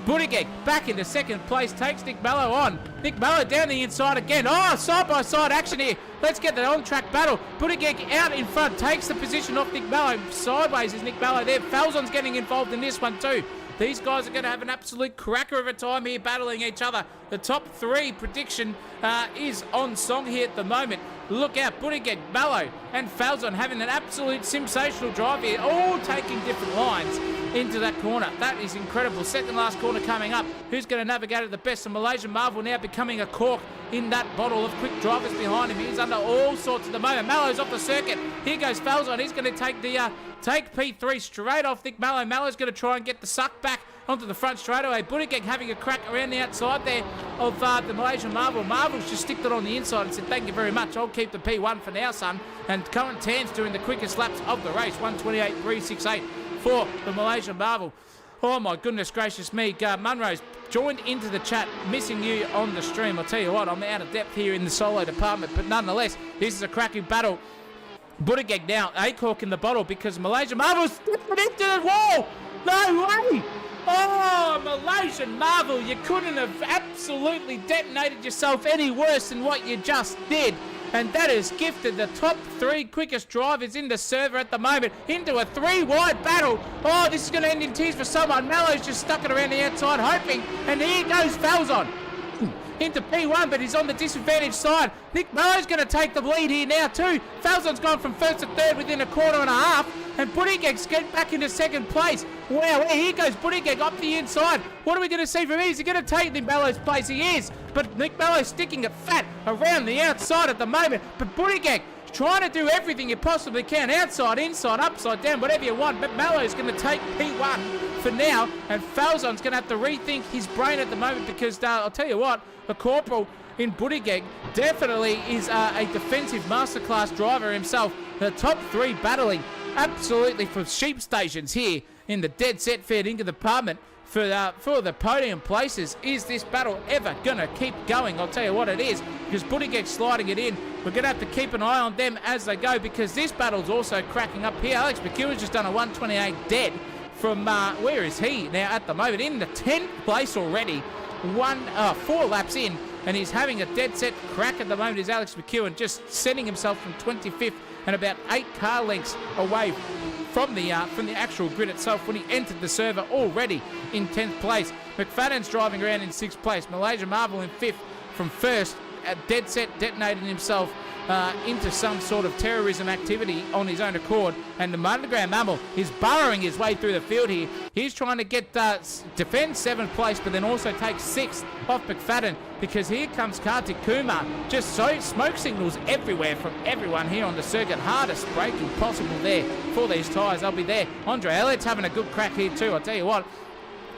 Buttigieg back into 2nd place, takes Nick Mallow on. Nick Mallow down the inside again. Oh, side-by-side action here. Let's get the on-track battle. Buttigieg out in front, takes the position off Nick Mallow. Sideways is Nick Mallow there. Falzon's getting involved in this one too. These guys are going to have an absolute cracker of a time here battling each other. The top 3 prediction is on song here at the moment. Look out, Buttigieg, Mallow and Falzon having an absolute sensational drive here, all taking different lines into that corner. That is incredible. Second last corner coming up. Who's going to navigate it the best? The Malaysian Marvel now becoming a cork in that bottle of quick drivers behind him. He's under all sorts at the moment. Mallow's off the circuit. Here goes Falzon. He's going to take the take P3 straight off Nick Mallow. Mallow's going to try and get the suck back onto the front straight away. Buttigieg having a crack around the outside there of the Malaysian Marvel. Marvel's just sticked it on the inside and said, "Thank you very much. I'll keep the P1 for now, son." And Cohen Tan's doing the quickest laps of the race. 1:28.368 for the Malaysian Marvel. Oh my goodness gracious me. Munro's joined into the chat, missing you on the stream. I'll tell you what, I'm out of depth here in the solo department, but nonetheless, this is a cracking battle. Buttigieg now, a cork in the bottle because Malaysian Marvel's slipped into the wall. No way! Oh, Malaysian Marvel, you couldn't have absolutely detonated yourself any worse than what you just did. And that has gifted the top 3 quickest drivers in the server at the moment into a 3-wide battle. Oh, this is going to end in tears for someone. Mallow's just stuck it around the outside, hoping. And here goes Falzon into P1, but he's on the disadvantaged side. Nick Mallow's going to take the lead here now too. Falzon's gone from 1st to 3rd within a quarter and a half, and Buttigieg's getting back into 2nd place. Wow, here goes Buttigieg up the inside. What are we going to see from him? Is he going to take Nick Mallow's place? He is, but Nick Mallow's sticking it fat around the outside at the moment. But Buttigieg trying to do everything you possibly can, outside, inside, upside down, whatever you want. But Mallow's going to take P1 for now, and Falzon's going to have to rethink his brain at the moment because I'll tell you what, the corporal in Buttigieg definitely is a defensive masterclass driver himself. The top 3 battling absolutely for sheep stations here in the dead set fair dinkum department for the podium places. Is this battle ever going to keep going? I'll tell you what it is, because Buttigieg's sliding it in. We're going to have to keep an eye on them as they go, because this battle's also cracking up here. Alex McEwen's just done a 1:28 dead from, where is he now at the moment? In the 10th place already. 4 laps in, and he's having a dead set crack at the moment. Is Alex McEwen just setting himself from 25th and about 8 car lengths away from the actual grid itself when he entered the server already in 10th place. McFadden's driving around in 6th place. Malaysia Marvel in 5th from 1st. Dead set detonated himself into some sort of terrorism activity on his own accord, and the Underground Mammal is burrowing his way through the field here. He's trying to get defend 7th place, but then also take 6th off McFadden, because here comes Kartik Kumar. Just so smoke signals everywhere from everyone here on the circuit. Hardest braking possible there for these tyres. They'll be there. Andre Elliott's having a good crack here too. I'll tell you what,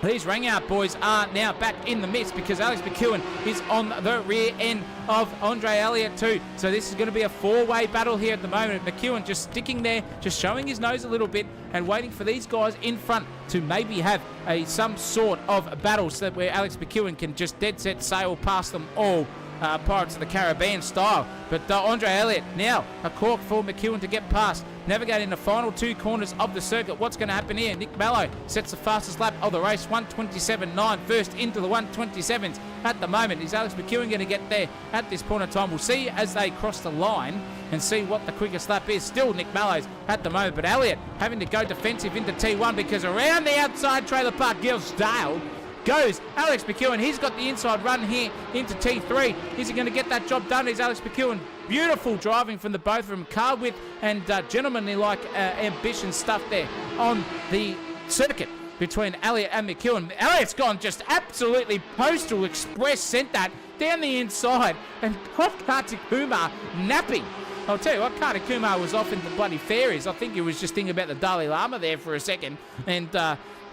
these Rangout boys are now back in the mix, because Alex McEwen is on the rear end of Andre Elliott too. So this is going to be a 4-way battle here at the moment. McEwen just sticking there, just showing his nose a little bit and waiting for these guys in front to maybe have some sort of battle, so that where Alex McEwen can just dead set sail past them all. Pirates of the Caribbean style. But Andre Elliott now a cork for McEwen to get past. Navigating the final two corners of the circuit. What's going to happen here? Nick Mallow sets the fastest lap of the race, 1:27.9, first into the 1:27s at the moment. Is Alex McEwen going to get there at this point in time? We'll see as they cross the line and see what the quickest lap is. Still Nick Mallow's at the moment, but Elliott having to go defensive into T1 because around the outside Trailer Park Gillsdale goes Alex McEwen. He's got the inside run here into T3. Is he going to get that job done? Is Alex McEwen. Beautiful driving from the both of them. Car width and gentlemanly-like ambition stuff there on the circuit between Elliott and McEwen. Elliott's gone just absolutely postal express, sent that down the inside and caught Kartikuma napping. I'll tell you what, Kartikuma was off in the bloody fairies. I think he was just thinking about the Dalai Lama there for a second. And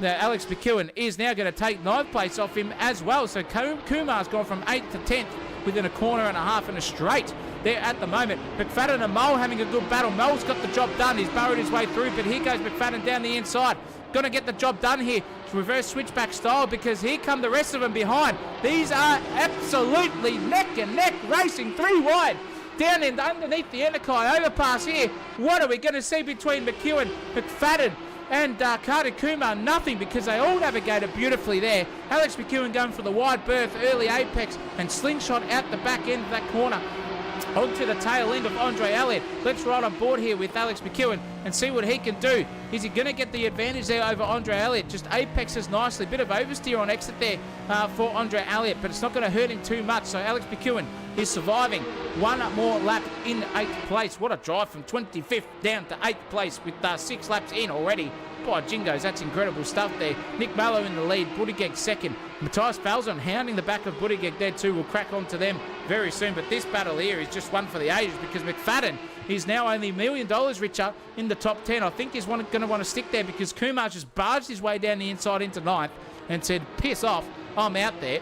Alex McEwen is now going to take 9th place off him as well. So Kumar's gone from 8th to 10th within a corner and a half and a straight there at the moment. McFadden and Mole having a good battle. Mole's got the job done. He's burrowed his way through, but here goes McFadden down the inside. Going to get the job done here. It's reverse switchback style because here come the rest of them behind. These are absolutely neck and neck racing 3 wide. Down in underneath the Anakai overpass here. What are we going to see between McEwen, McFadden and Kartikuma? Nothing, because they all navigated beautifully there. Alex McEwen going for the wide berth, early apex and slingshot out the back end of that corner onto the tail end of Andre Elliott. Let's ride on board here with Alex McEwen and see what he can do. Is he going to get the advantage there over Andre Elliott? Just apexes nicely. Bit of oversteer on exit there for Andre Elliott, but it's not going to hurt him too much. So Alex McEwen is surviving. One more lap in 8th place. What a drive from 25th down to 8th place with 6 laps in already. By jingos, that's incredible stuff there. Nick Mallow in the lead, Buttigieg second. Matthias Falzon hounding the back of Buttigieg there too. We'll crack on to them very soon. But this battle here is just one for the ages because McFadden is now only $1 million richer in the top 10. I think he's going to want to stick there because Kumar just barged his way down the inside into 9th and said, piss off, I'm out there.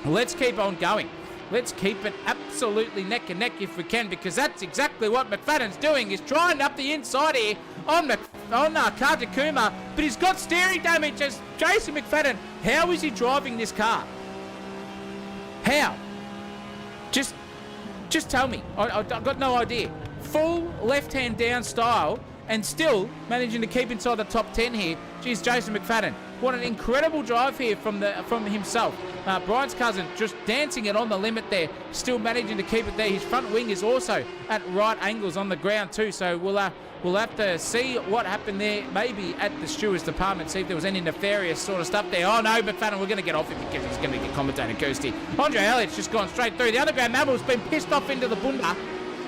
Let's keep on going. Let's keep it absolutely neck and neck if we can, because that's exactly what McFadden's doing. He's trying up the inside here on Kartikuma, but he's got steering damage as Jason McFadden. How is he driving this car? How? Just tell me. I've got no idea. Full left-hand down style and still managing to keep inside the top 10 here. Geez, Jason McFadden. What an incredible drive here from himself. Brian's cousin just dancing it on the limit there, still managing to keep it there. His front wing is also at right angles on the ground too, so we'll have to see what happened there, maybe at the stewards department, see if there was any nefarious sort of stuff there. Oh no, McFadden, we're going to get off him because he's going to get commentator Kirsty. Andre Elliott's just gone straight through. The underground Mammals been pissed off into the bunda.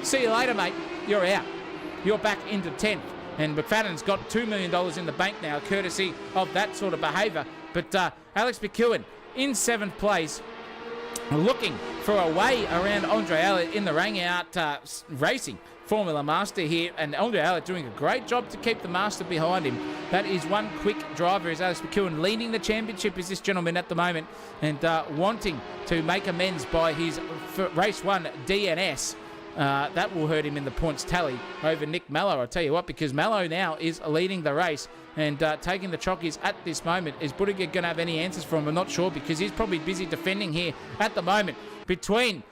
See you later, mate. You're out. You're back into 10th. And McFadden's got $2 million in the bank now, courtesy of that sort of behaviour. But Alex McEwen in 7th place, looking for a way around Andre Elliott in the Rangout Racing Formula Master here. And Andre Elliott doing a great job to keep the Master behind him. That is one quick driver, is Alex McEwen. Leading the championship is this gentleman at the moment, and wanting to make amends by his Race 1 DNS. That will hurt him in the points tally over Nick Mallow, I'll tell you what, because Mallow now is leading the race and taking the chockies at this moment. Is Buttigieg going to have any answers for him? I'm not sure, because he's probably busy defending here at the moment between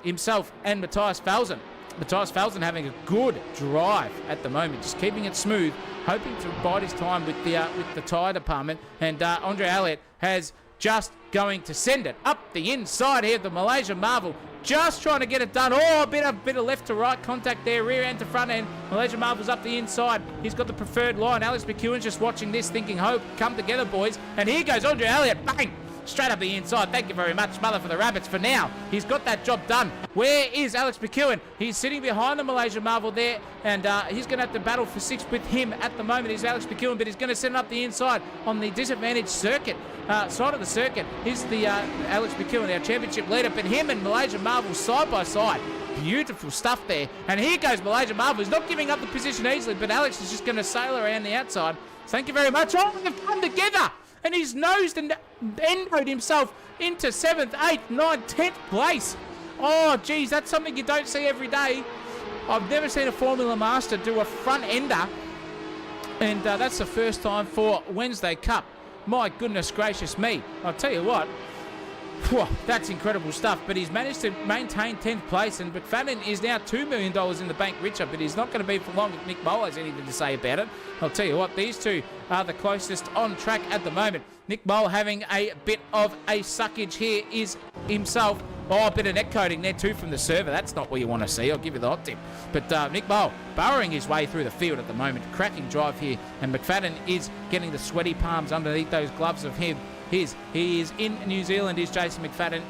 himself and Matthias Falzon. Matthias Falzon having a good drive at the moment, just keeping it smooth, hoping to bide his time with the tyre department. And Andre Elliott has just going to send it up the inside here, the Malaysia Marvel. Just trying to get it done. Oh, a bit of left to right contact there, rear end to front end. Malaysia Marvel's up the inside. He's got the preferred line. Alex McEwen's just watching this, thinking, hope, come together, boys. And here goes Andre Elliott. Bang! Straight up the inside. Thank you very much, mother, for the rabbits. For now, he's got that job done. Where is Alex McEwen? He's sitting behind the Malaysia Marvel there, and he's going to have to battle for 6th with him at the moment. Is Alex McEwen, but he's going to send it up the inside on the disadvantaged circuit. Side of the circuit is the Alex McEwen, our championship leader, but him and Malaysia Marvel side by side. Beautiful stuff there. And here goes Malaysia Marvel. He's not giving up the position easily, but Alex is just going to sail around the outside. Thank you very much. Oh, they've come together. And he's nosed and endoed himself into 7th, 8th, 9th, 10th place. Oh, geez, that's something you don't see every day. I've never seen a Formula Master do a front ender. And that's the first time for Wednesday Cup. My goodness gracious me. I'll tell you what, Whew, that's incredible stuff, but he's managed to maintain 10th place, and McFadden is now $2 million in the bank richer, but he's not going to be for long if Nick Mole has anything to say about it. I'll tell you what, these two are the closest on track at the moment. Nick Mole having a bit of a suckage here is himself. Oh, a bit of net coating there too from the server. That's not what you want to see. I'll give you the hot tip. But Nick Mole burrowing his way through the field at the moment. Cracking drive here, and McFadden is getting the sweaty palms underneath those gloves of him. He is in New Zealand, is Jason McFadden,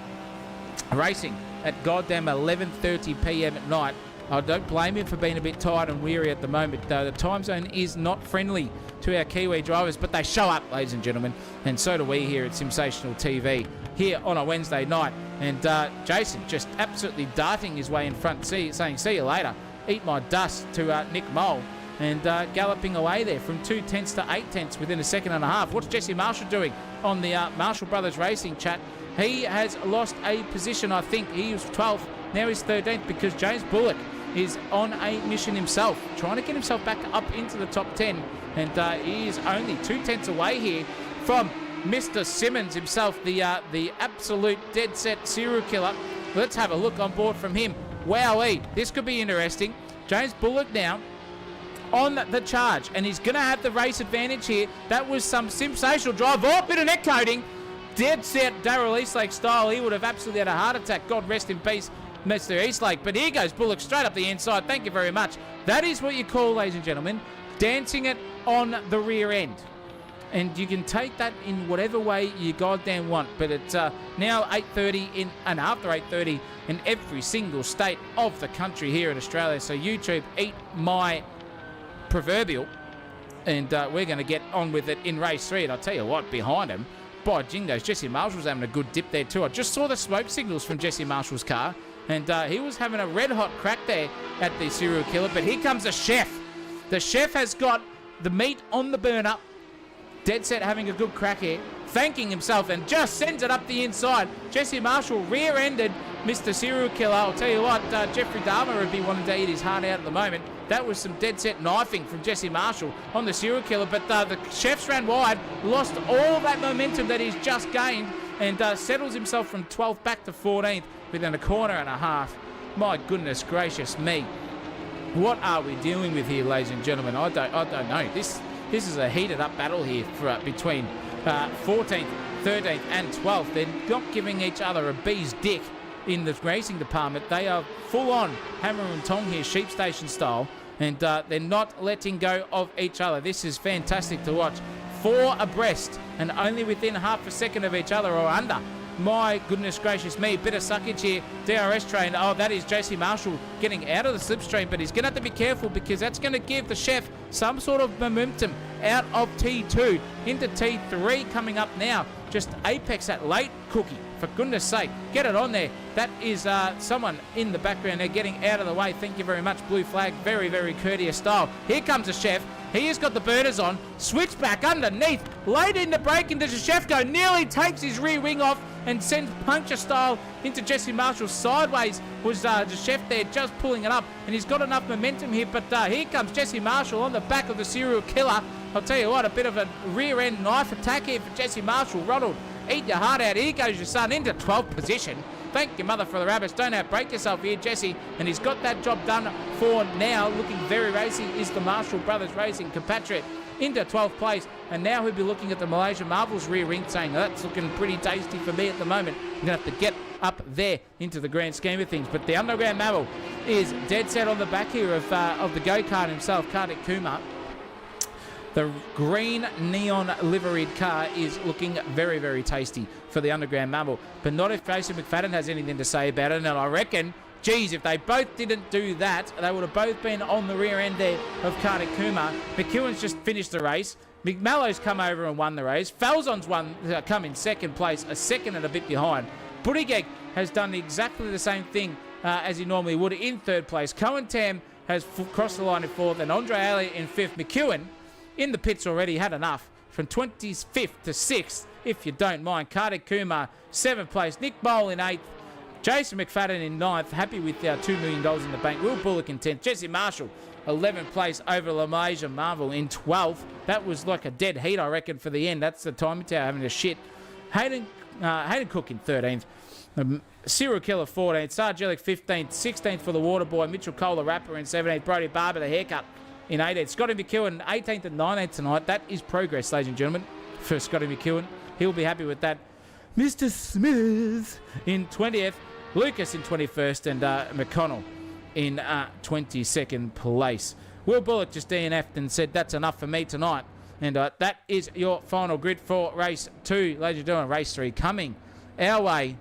racing at goddamn 11:30 p.m. at night. I don't blame him for being a bit tired and weary at the moment. The time zone is not friendly to our Kiwi drivers, but they show up, ladies and gentlemen, and so do we here at Sensational TV here on a Wednesday night. And Jason just absolutely darting his way in front, saying, see you later, eat my dust to Nick Mole, and galloping away there from 2/10 to 8/10 within a second and a half. What's Jesse Marshall doing on the Marshall Brothers Racing chat? He has lost a position, I think. He was 12th, now he's 13th, because James Bullock is on a mission himself, trying to get himself back up into the top 10, and he is only 2/10 away here from Mr. Simmons himself, the absolute dead set serial killer. Let's have a look on board from him. Wowee, this could be interesting. James Bullock now on the charge, and he's going to have the race advantage here. That was some sensational drive. Oh, bit of net coating. Dead set Darrell Eastlake style. He would have absolutely had a heart attack. God rest in peace, Mr. Eastlake. But here goes Bullock straight up the inside. Thank you very much. That is what you call, ladies and gentlemen, dancing it on the rear end. And you can take that in whatever way you goddamn want. But it's now 8:30 and after 8:30 in every single state of the country here in Australia. So YouTube, eat my proverbial, and we're going to get on with it in race 3. And I'll tell you what, behind him, by jingos, Jesse Marshall's having a good dip there too. I just saw the smoke signals from Jesse Marshall's car, and he was having a red hot crack there at the serial killer. But here comes the chef. The chef has got the meat on the burner, dead set having a good crack here, thanking himself, and just sends it up the inside. Jesse Marshall rear-ended Mr. Serial Killer. I'll tell you what, Jeffrey Dahmer would be wanting to eat his heart out at the moment. That was some dead set knifing from Jesse Marshall on the Serial Killer, but the chefs ran wide, lost all that momentum that he's just gained, and settles himself from 12th back to 14th within a corner and a half. My goodness gracious me. What are we dealing with here, ladies and gentlemen? I don't know. This is a heated up battle here for, between 14th, 13th and 12th. They're not giving each other a bee's dick in the racing department. They are full on hammer and tong here, sheep station style, and they're not letting go of each other. This is fantastic to watch. 4 abreast and only within half a second of each other or under. My goodness gracious me, bit of suckage here. DRS train. Oh, that is JC Marshall getting out of the slipstream, but he's going to have to be careful because that's going to give the chef some sort of momentum out of T2 into T3 coming up now. Just apex that late cookie, for goodness sake. Get it on there. That is someone in the background there getting out of the way. Thank you very much, blue flag. Very, very courteous style. Here comes the chef. He has got the burners on. Switch back underneath. Late in the break, and does the chef go? Nearly takes his rear wing off and sends puncture style into Jesse Marshall. Sideways was the chef there just pulling it up, and he's got enough momentum here. But here comes Jesse Marshall on the back of the serial killer. I'll tell you what, a bit of a rear end knife attack here for Jesse Marshall. Ronald, eat your heart out. Here goes your son into 12th position. Thank your mother for the rabbits. Don't outbreak yourself here, Jesse. And he's got that job done for now. Looking very racy is the Marshall Brothers Racing compatriot into 12th place. And now he'll be looking at the Malaysia Marvels rear ring saying, that's looking pretty tasty for me at the moment. I'm going to have to get up there into the grand scheme of things. But the Underground Marvel is dead set on the back here of the go-kart himself, Kartik Kumar. The green neon liveried car is looking very, very tasty for the Underground Mumble. But not if Jason McFadden has anything to say about it. And I reckon, geez, if they both didn't do that, they would have both been on the rear end there of Kartik Kumar. McEwen's just finished the race. McMallo's come over and won the race. Falzon's come in second place, a second and a bit behind. Buttigieg has done exactly the same thing as he normally would in third place. Cohen Tam has crossed the line in fourth, and Andre Alley in fifth. McEwen in the pits already, had enough. From 25th to 6th, if you don't mind. Kartik Kumar, 7th place. Nick Mole in 8th. Jason McFadden in 9th. Happy with $2 million in the bank. Will Bullock in 10th. Jesse Marshall, 11th place over La Malaysia Marvel in 12th. That was like a dead heat, I reckon, for the end. That's the time tower having a shit. Hayden Hayden Cook in 13th. Cyril Keller 14th. Sargelic 15th. 16th for the Waterboy. Mitchell Cole, the rapper, in 17th. Brody Barber, the haircut, in 18th. Scotty McEwen, 18th and 19th tonight. That is progress, ladies and gentlemen, for Scotty McEwen. He'll be happy with that. Mr. Smith in 20th. Lucas in 21st. And McConnell in 22nd place. Will Bullock just DNF'd and said, that's enough for me tonight. And that is your final grid for race 2. Ladies and gentlemen, race 3 coming our way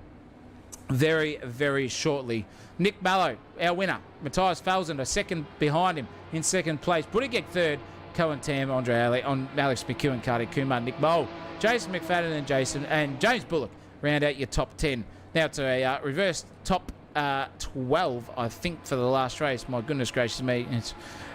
very, very shortly. Nick Mallow, our winner. Matthias Falzen, a second behind him in second place. Buttigieg third. Cohen Tam, Andre Ali, on Alex McEwen, Cardi Kumar, Nick Moe, Jason McFadden and James Bullock round out your top 10. Now to a reverse top 12, I think, for the last race. My goodness gracious me.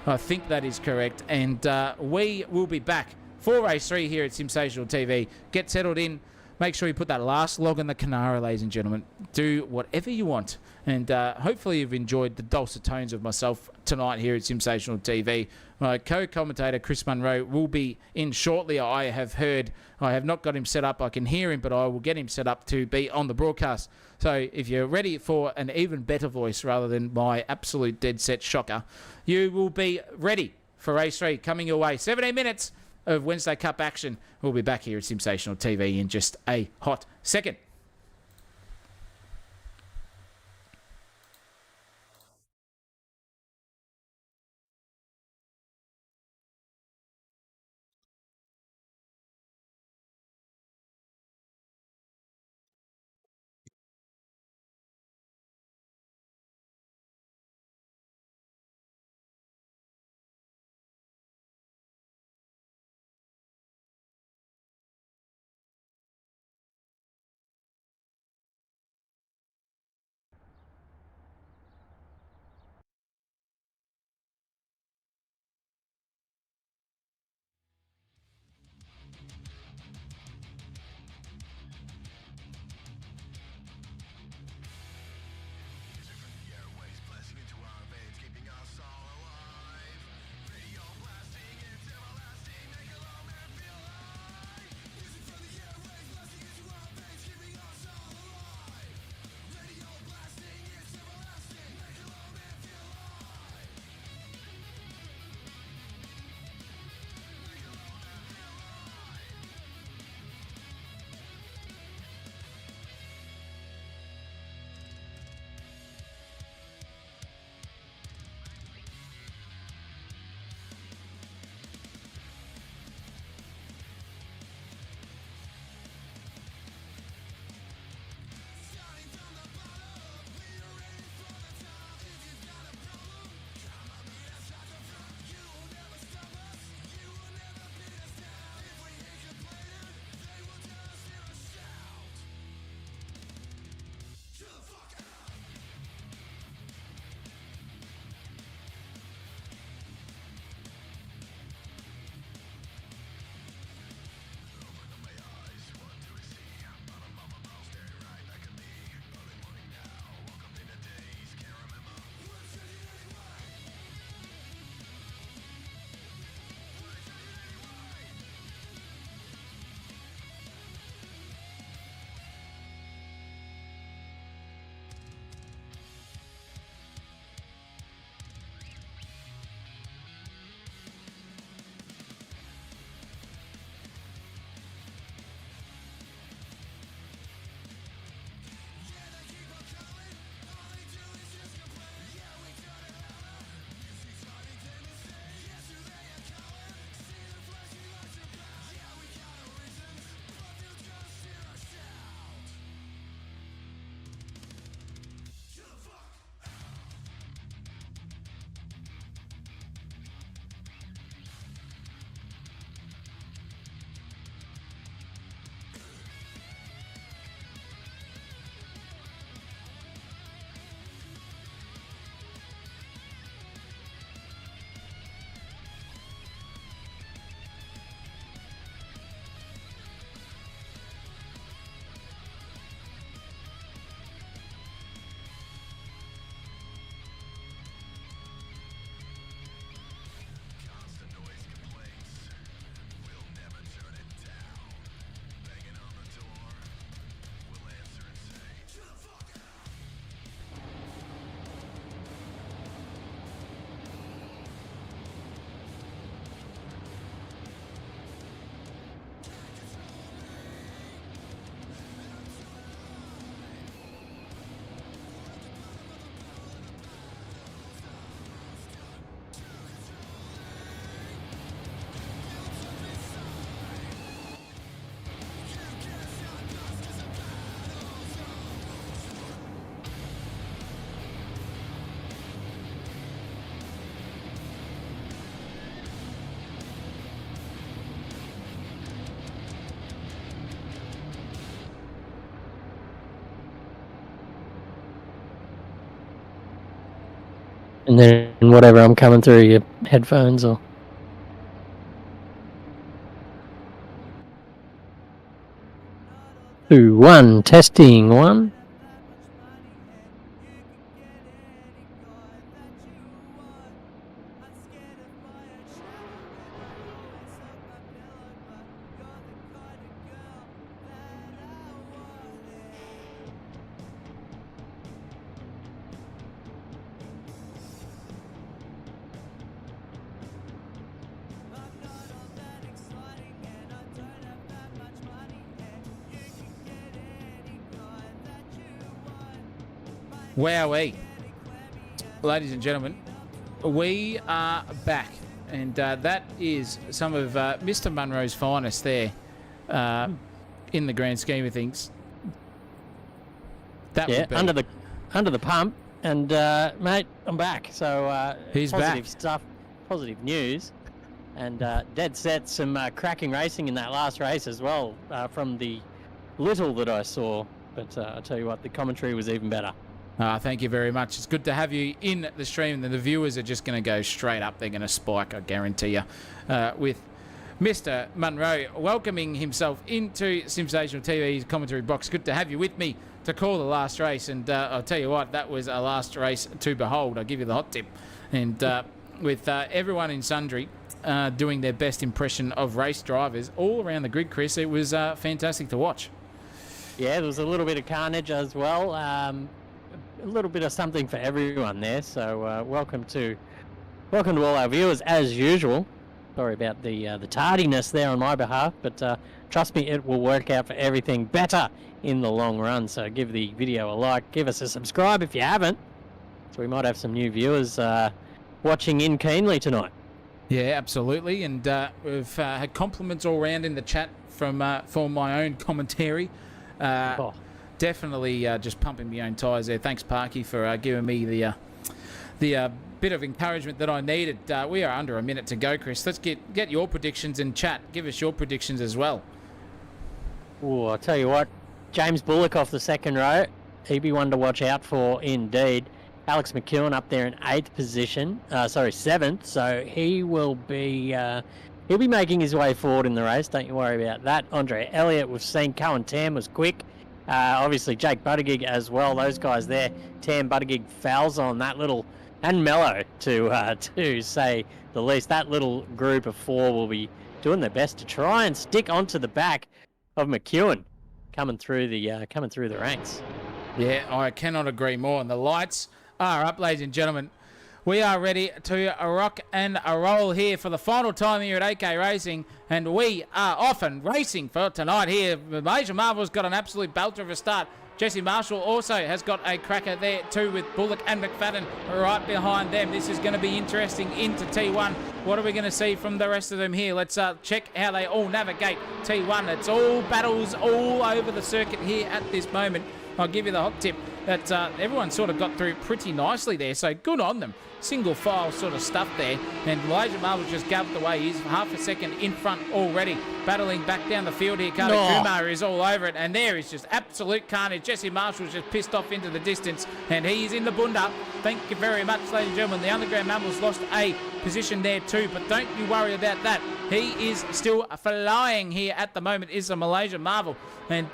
I think that is correct. And we will be back for race 3 here at Sensational TV. Get settled in. Make sure you put that last log in the Canara, ladies and gentlemen. Do whatever you want. And hopefully you've enjoyed the dulcet tones of myself tonight here at Sensational TV. My co-commentator, Chris Munro, will be in shortly. I have heard. I have not got him set up. I can hear him, but I will get him set up to be on the broadcast. So if you're ready for an even better voice rather than my absolute dead set shocker, you will be ready for race 3 coming your way. 17 minutes of Wednesday Cup action. We'll be back here at Sensational TV in just a hot second. And then whatever, I'm coming through your headphones or... 2, 1, testing 1. Wowee. Ladies and gentlemen, we are back. And that is some of Mr. Munro's finest there in the grand scheme of things. That Yeah, would be. under the pump. And, mate, I'm back. So, He's positive back. stuff, positive news. And dead set, some cracking racing in that last race as well, from the little that I saw. But I'll tell you what, the commentary was even better. Thank you very much. It's good to have you in the stream. The viewers are just going to go straight up. They're going to spike, I guarantee you, with Mr. Munro welcoming himself into Sensational TV's commentary box. Good to have you with me to call the last race. And I'll tell you what, that was a last race to behold. I'll give you the hot tip. And with everyone in sundry doing their best impression of race drivers all around the grid, Chris, it was fantastic to watch. Yeah, there was a little bit of carnage as well. A little bit of something for everyone there. So welcome to all our viewers as usual. Sorry about the tardiness there on my behalf, but trust me, it will work out for everything better in the long run. So give the video a like, give us a subscribe if you haven't. So we might have some new viewers watching in keenly tonight. Yeah, absolutely. And we've had compliments all round in the chat from for my own commentary. Definitely just pumping my own tyres there. Thanks, Parky, for giving me the bit of encouragement that I needed. We are under a minute to go, Chris. Let's get your predictions in chat. Give us your predictions as well. Oh, I'll tell you what, James Bullock off the second row, he'd be one to watch out for indeed. Alex McEwen up there in 8th position, 7th, so he will be he'll be making his way forward in the race. Don't you worry about that. Andre Elliott, we've seen Cohen Tam was quick. Obviously Jake Buttigieg as well. Those guys there, Tam, Buttigieg, fouls on that little, and Mello to say the least. That little group of 4 will be doing their best to try and stick onto the back of McEwen coming through the ranks. Yeah, I cannot agree more. And the lights are up, ladies and gentlemen. We are ready to rock and roll here for the final time here at AK Racing, and we are off and racing for tonight here. Malaysia Marvel's got an absolute belter of a start. Jesse Marshall also has got a cracker there too, with Bullock and McFadden right behind them. This is going to be interesting into T1. What are we going to see from the rest of them here? Let's check how they all navigate T1. It's all battles all over the circuit here at this moment. I'll give you the hot tip that everyone sort of got through pretty nicely there, so good on them. Single file sort of stuff there, and Malaysia Marvel just galloped away. He's half a second in front already, battling back down the field here. Carter Kumar is all over it, and there is just absolute carnage. Jesse Marshall's just pissed off into the distance, and he's in the bunda. Thank you very much, ladies and gentlemen. The Underground Mammals lost a position there too, but don't you worry about that. He is still flying here at the moment, is the Malaysia Marvel, and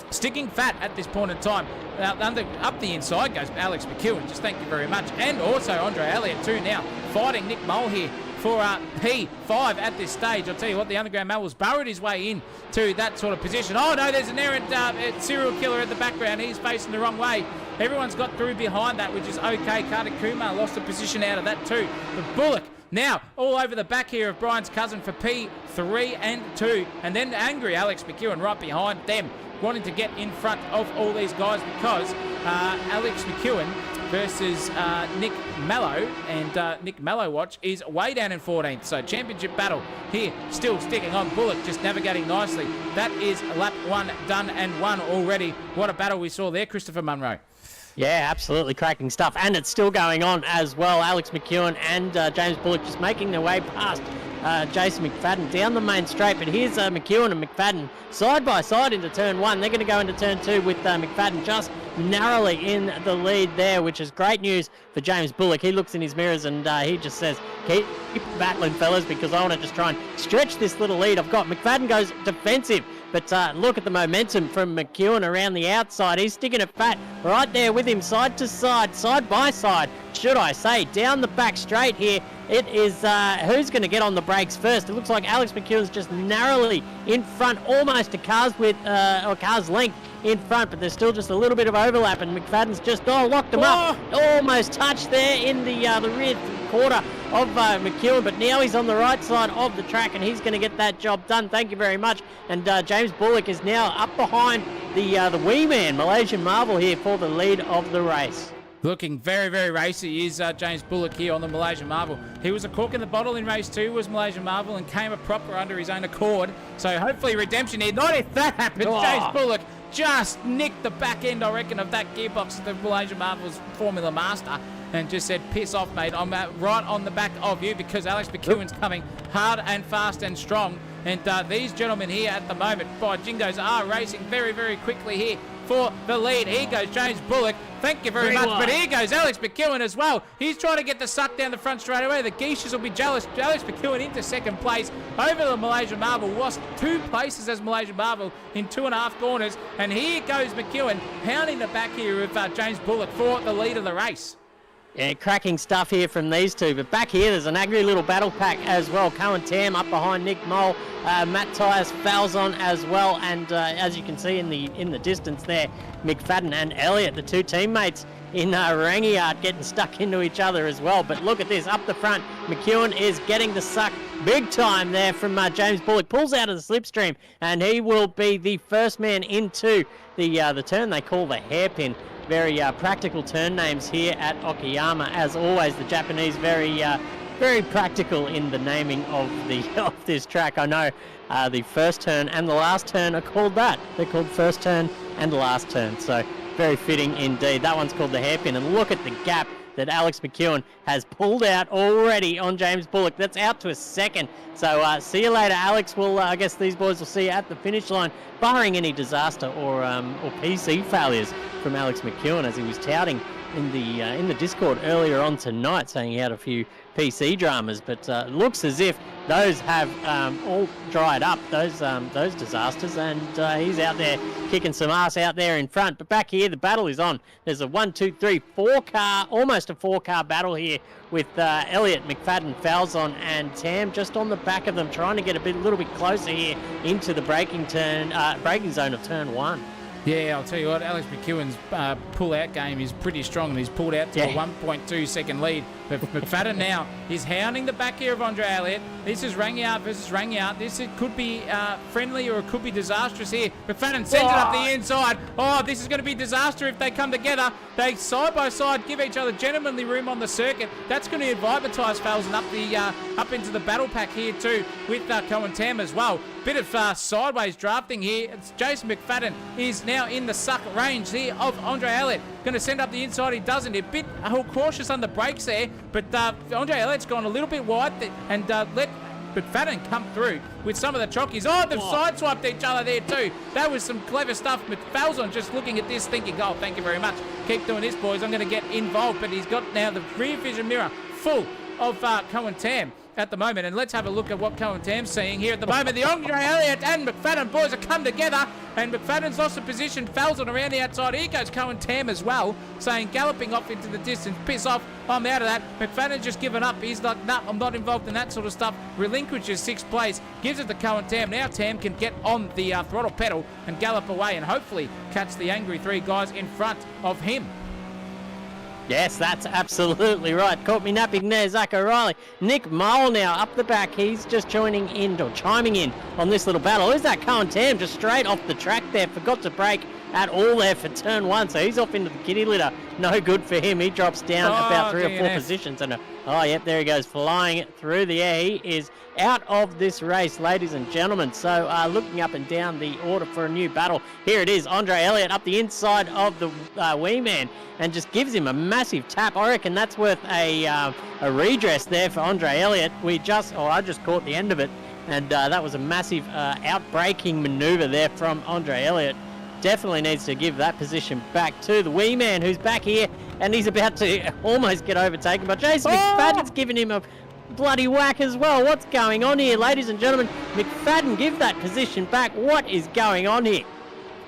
sticking fat at this point in time. Up the inside goes Alex McEwen. Just thank you very much. And also Andre Elliott too now, fighting Nick Mole here for P5 at this stage. I'll tell you what, the Underground Mammals burrowed his way in to that sort of position. Oh no, there's an errant serial killer at the background. He's facing the wrong way. Everyone's got through behind that, which is okay. Carter Kumar lost a position out of that too. But Bullock now all over the back here of Brian's cousin for P3 and 2. And then angry Alex McEwen right behind them, wanting to get in front of all these guys, because Alex McEwen versus Nick Mello, and Nick Mello watch is way down in 14th. So championship battle here, still sticking on. Bullock just navigating nicely. That is lap 1 done and won already. What a battle we saw there, Christopher Munro. Yeah, absolutely cracking stuff, and it's still going on as well. Alex McEwen and James Bullock just making their way past Jason McFadden down the main straight. But here's McEwen and McFadden side by side into turn 1. They're going to go into turn 2 with McFadden just narrowly in the lead there, which is great news for James Bullock. He looks in his mirrors and he just says, keep battling, fellas, because I want to just try and stretch this little lead I've got. McFadden goes defensive, but look at the momentum from McEwen around the outside. He's sticking it fat right there with him, side to side, side by side, should I say, down the back straight here. It is who's going to get on the brakes first. It looks like Alex McEwen's just narrowly in front, almost a car's width or car's length in front, but there's still just a little bit of overlap, and McFadden's just locked him up, almost touched there in the rear quarter of McEwen, but now he's on the right side of the track and he's going to get that job done. Thank you very much. And James Bullock is now up behind the wee man, Malaysian Marvel, here for the lead of the race. Looking very, very racy is James Bullock here on the Malaysian Marvel. He was a cork in the bottle in race 2, was Malaysian Marvel, and came a proper under his own accord. So hopefully redemption here. Not if that happens. James Bullock just nicked the back end, I reckon, of that gearbox of the Malaysian Marvel's Formula Master and just said, piss off, mate. I'm right on the back of you because Alex McEwen's coming hard and fast and strong. And these gentlemen here at the moment, by Jingos, are racing very, very quickly here for the lead. Here goes James Bullock. Thank you very much. But here goes Alex McEwen as well. He's trying to get the suck down the front straight away. The Geishas will be jealous. Alex McEwen into second place over the Malaysian Marvel. Lost 2 places as Malaysian Marvel in 2.5 corners. And here goes McEwen hounding the back here of James Bullock for the lead of the race. Yeah, cracking stuff here from these two. But back here, there's an angry little battle pack as well. Cohen Tam up behind Nick Mole, Matt Tyers, Falzon as well, and as you can see in the distance there, McFadden and Elliott, the 2 teammates in Rangiart, getting stuck into each other as well. But look at this, up the front, McEwen is getting the suck big time there from James Bullock. Pulls out of the slipstream, and he will be the first man into the turn they call the hairpin. Very practical turn names here at Okayama. As always, the Japanese very practical in the naming of this track. I know the first turn and the last turn are called that. They're called first turn and last turn. So very fitting indeed. That one's called the hairpin. And look at the gap that Alex McEwen has pulled out already on James Bullock. That's out to a second. So see you later, Alex. I guess these boys will see you at the finish line, barring any disaster or PC failures from Alex McEwen, as he was touting in the Discord earlier on tonight, saying he had a few PC dramas. But looks as if those have all dried up, those disasters, and he's out there kicking some ass out there in front. But back here, the battle is on. There's a 1, 2, 3, 4 car, almost a 4-car battle here with Elliott, McFadden, Falzon, and Tam just on the back of them, trying to get a little bit closer here into the braking zone of turn 1. Yeah, I'll tell you what, Alex McEwen's pull-out game is pretty strong, and he's pulled out to a 1.2 second lead. But McFadden now is hounding the back here of Andre Elliott. This is Rangiart versus Rangiart. It could be friendly or it could be disastrous here. McFadden sends it up the inside. Oh, this is going to be disaster if they come together. They side by side give each other gentlemanly room on the circuit. That's going to advertise Falzon up into the battle pack here too with Cohen Tam as well. Bit of sideways drafting here. It's Jason McFadden is now in the suck range here of Andre Elliott. Going to send up the inside. He doesn't. A bit cautious on the brakes there, but Andre Elliott's gone a little bit wide and let McFadden come through with some of the chockies. Oh, they've sideswiped each other there too. That was some clever stuff. Falzon just looking at this thinking, oh, thank you very much. Keep doing this, boys. I'm going to get involved. But he's got now the rear vision mirror full of Cohen Tam at the moment. And let's have a look at what Cohen Tam's seeing here at the moment. The Andre Elliott and McFadden boys have come together, and McFadden's lost the position. Falzon around the outside. Here goes Cohen Tam as well, saying, galloping off into the distance, piss off, I'm out of that. McFadden's just given up. He's like, nah, I'm not involved in that sort of stuff. Relinquishes 6th place, gives it to Cohen Tam. Now Tam can get on the throttle pedal and gallop away and hopefully catch the angry 3 guys in front of him. Yes, that's absolutely right. Caught me napping there, Zach O'Reilly. Nick Mole now up the back. He's just chiming in on this little battle. Who's that? Cohen Tam just straight off the track there. Forgot to brake at all there for turn 1. So he's off into the kitty litter. No good for him. He drops down about 3 or 4 positions and a Oh, yep, there he goes, flying through the air. He is out of this race, ladies and gentlemen. So looking up and down the order for a new battle. Here it is, Andre Elliott up the inside of the wee man and just gives him a massive tap. I reckon that's worth a redress there for Andre Elliott. I just caught the end of it, and that was a massive outbreaking manoeuvre there from Andre Elliott. Definitely needs to give that position back to the wee man, who's back here, and he's about to almost get overtaken. But Jason McFadden's giving him a bloody whack as well. What's going on here, ladies and gentlemen? McFadden, give that position back. What is going on here?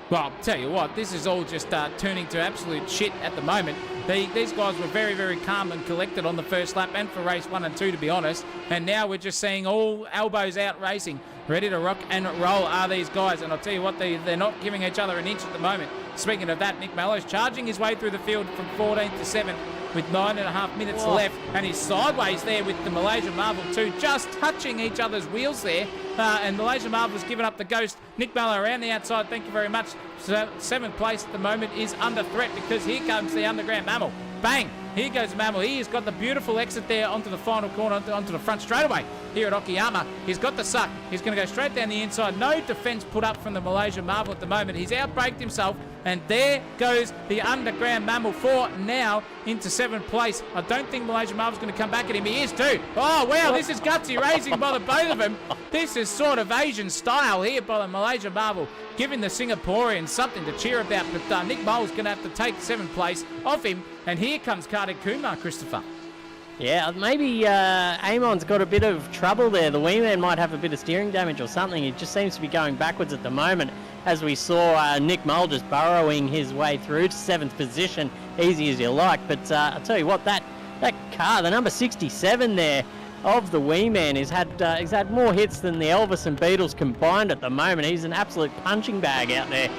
Well, I'll tell you what, this is all just turning to absolute shit at the moment. These guys were very, very calm and collected on the first lap and for race 1 and 2, to be honest. And now we're just seeing all elbows out racing. Ready to rock and roll are these guys. And I'll tell you what, they're not giving each other an inch at the moment. Speaking of that, Nick Mellow's charging his way through the field from 14th to 7th with 9.5 minutes left. And he's sideways there with the Malaysia Marvel 2, just touching each other's wheels there. And Malaysia Marvel's given up the ghost. Nick Mello around the outside, thank you very much. So 7th place at the moment is under threat because here comes the underground mammal. Bang! Here goes the mammal. He's got the beautiful exit there onto the final corner, onto the front straightaway here at Okayama. He's got the suck. He's going to go straight down the inside. No defence put up from the Malaysia Marvel at the moment. He's outbraked himself, and there goes the underground mammal 4 now into 7th place. I don't think Malaysia Marvel's going to come back at him. He is too. Oh, wow, this is gutsy racing by the both of them. This is sort of Asian style here by the Malaysia Marvel, giving the Singaporeans something to cheer about. But Nick Mole's going to have to take 7th place off him. And here comes Kartik Kumar, Christopher. Yeah, maybe Amon's got a bit of trouble there. The wee man might have a bit of steering damage or something. He just seems to be going backwards at the moment, as we saw Nick Mole just burrowing his way through to 7th position, easy as you like. But I'll tell you what, that car, the number 67 there of the wee man, he's had more hits than the Elvis and Beatles combined at the moment. He's an absolute punching bag out there,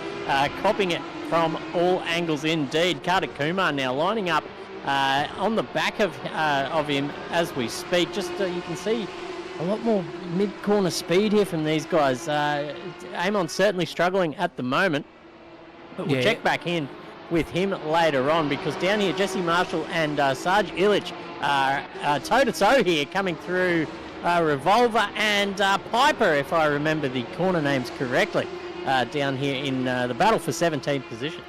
copping it from all angles indeed. Kartik Kumar now lining up on the back of him as we speak. Just you can see a lot more mid-corner speed here from these guys. Amon's certainly struggling at the moment, but we'll check back in with him later on, because down here Jesse Marshall and Sarge Illich are toe-to-toe here, coming through Revolver and Piper, if I remember the corner names correctly, down here in the battle for 17th position.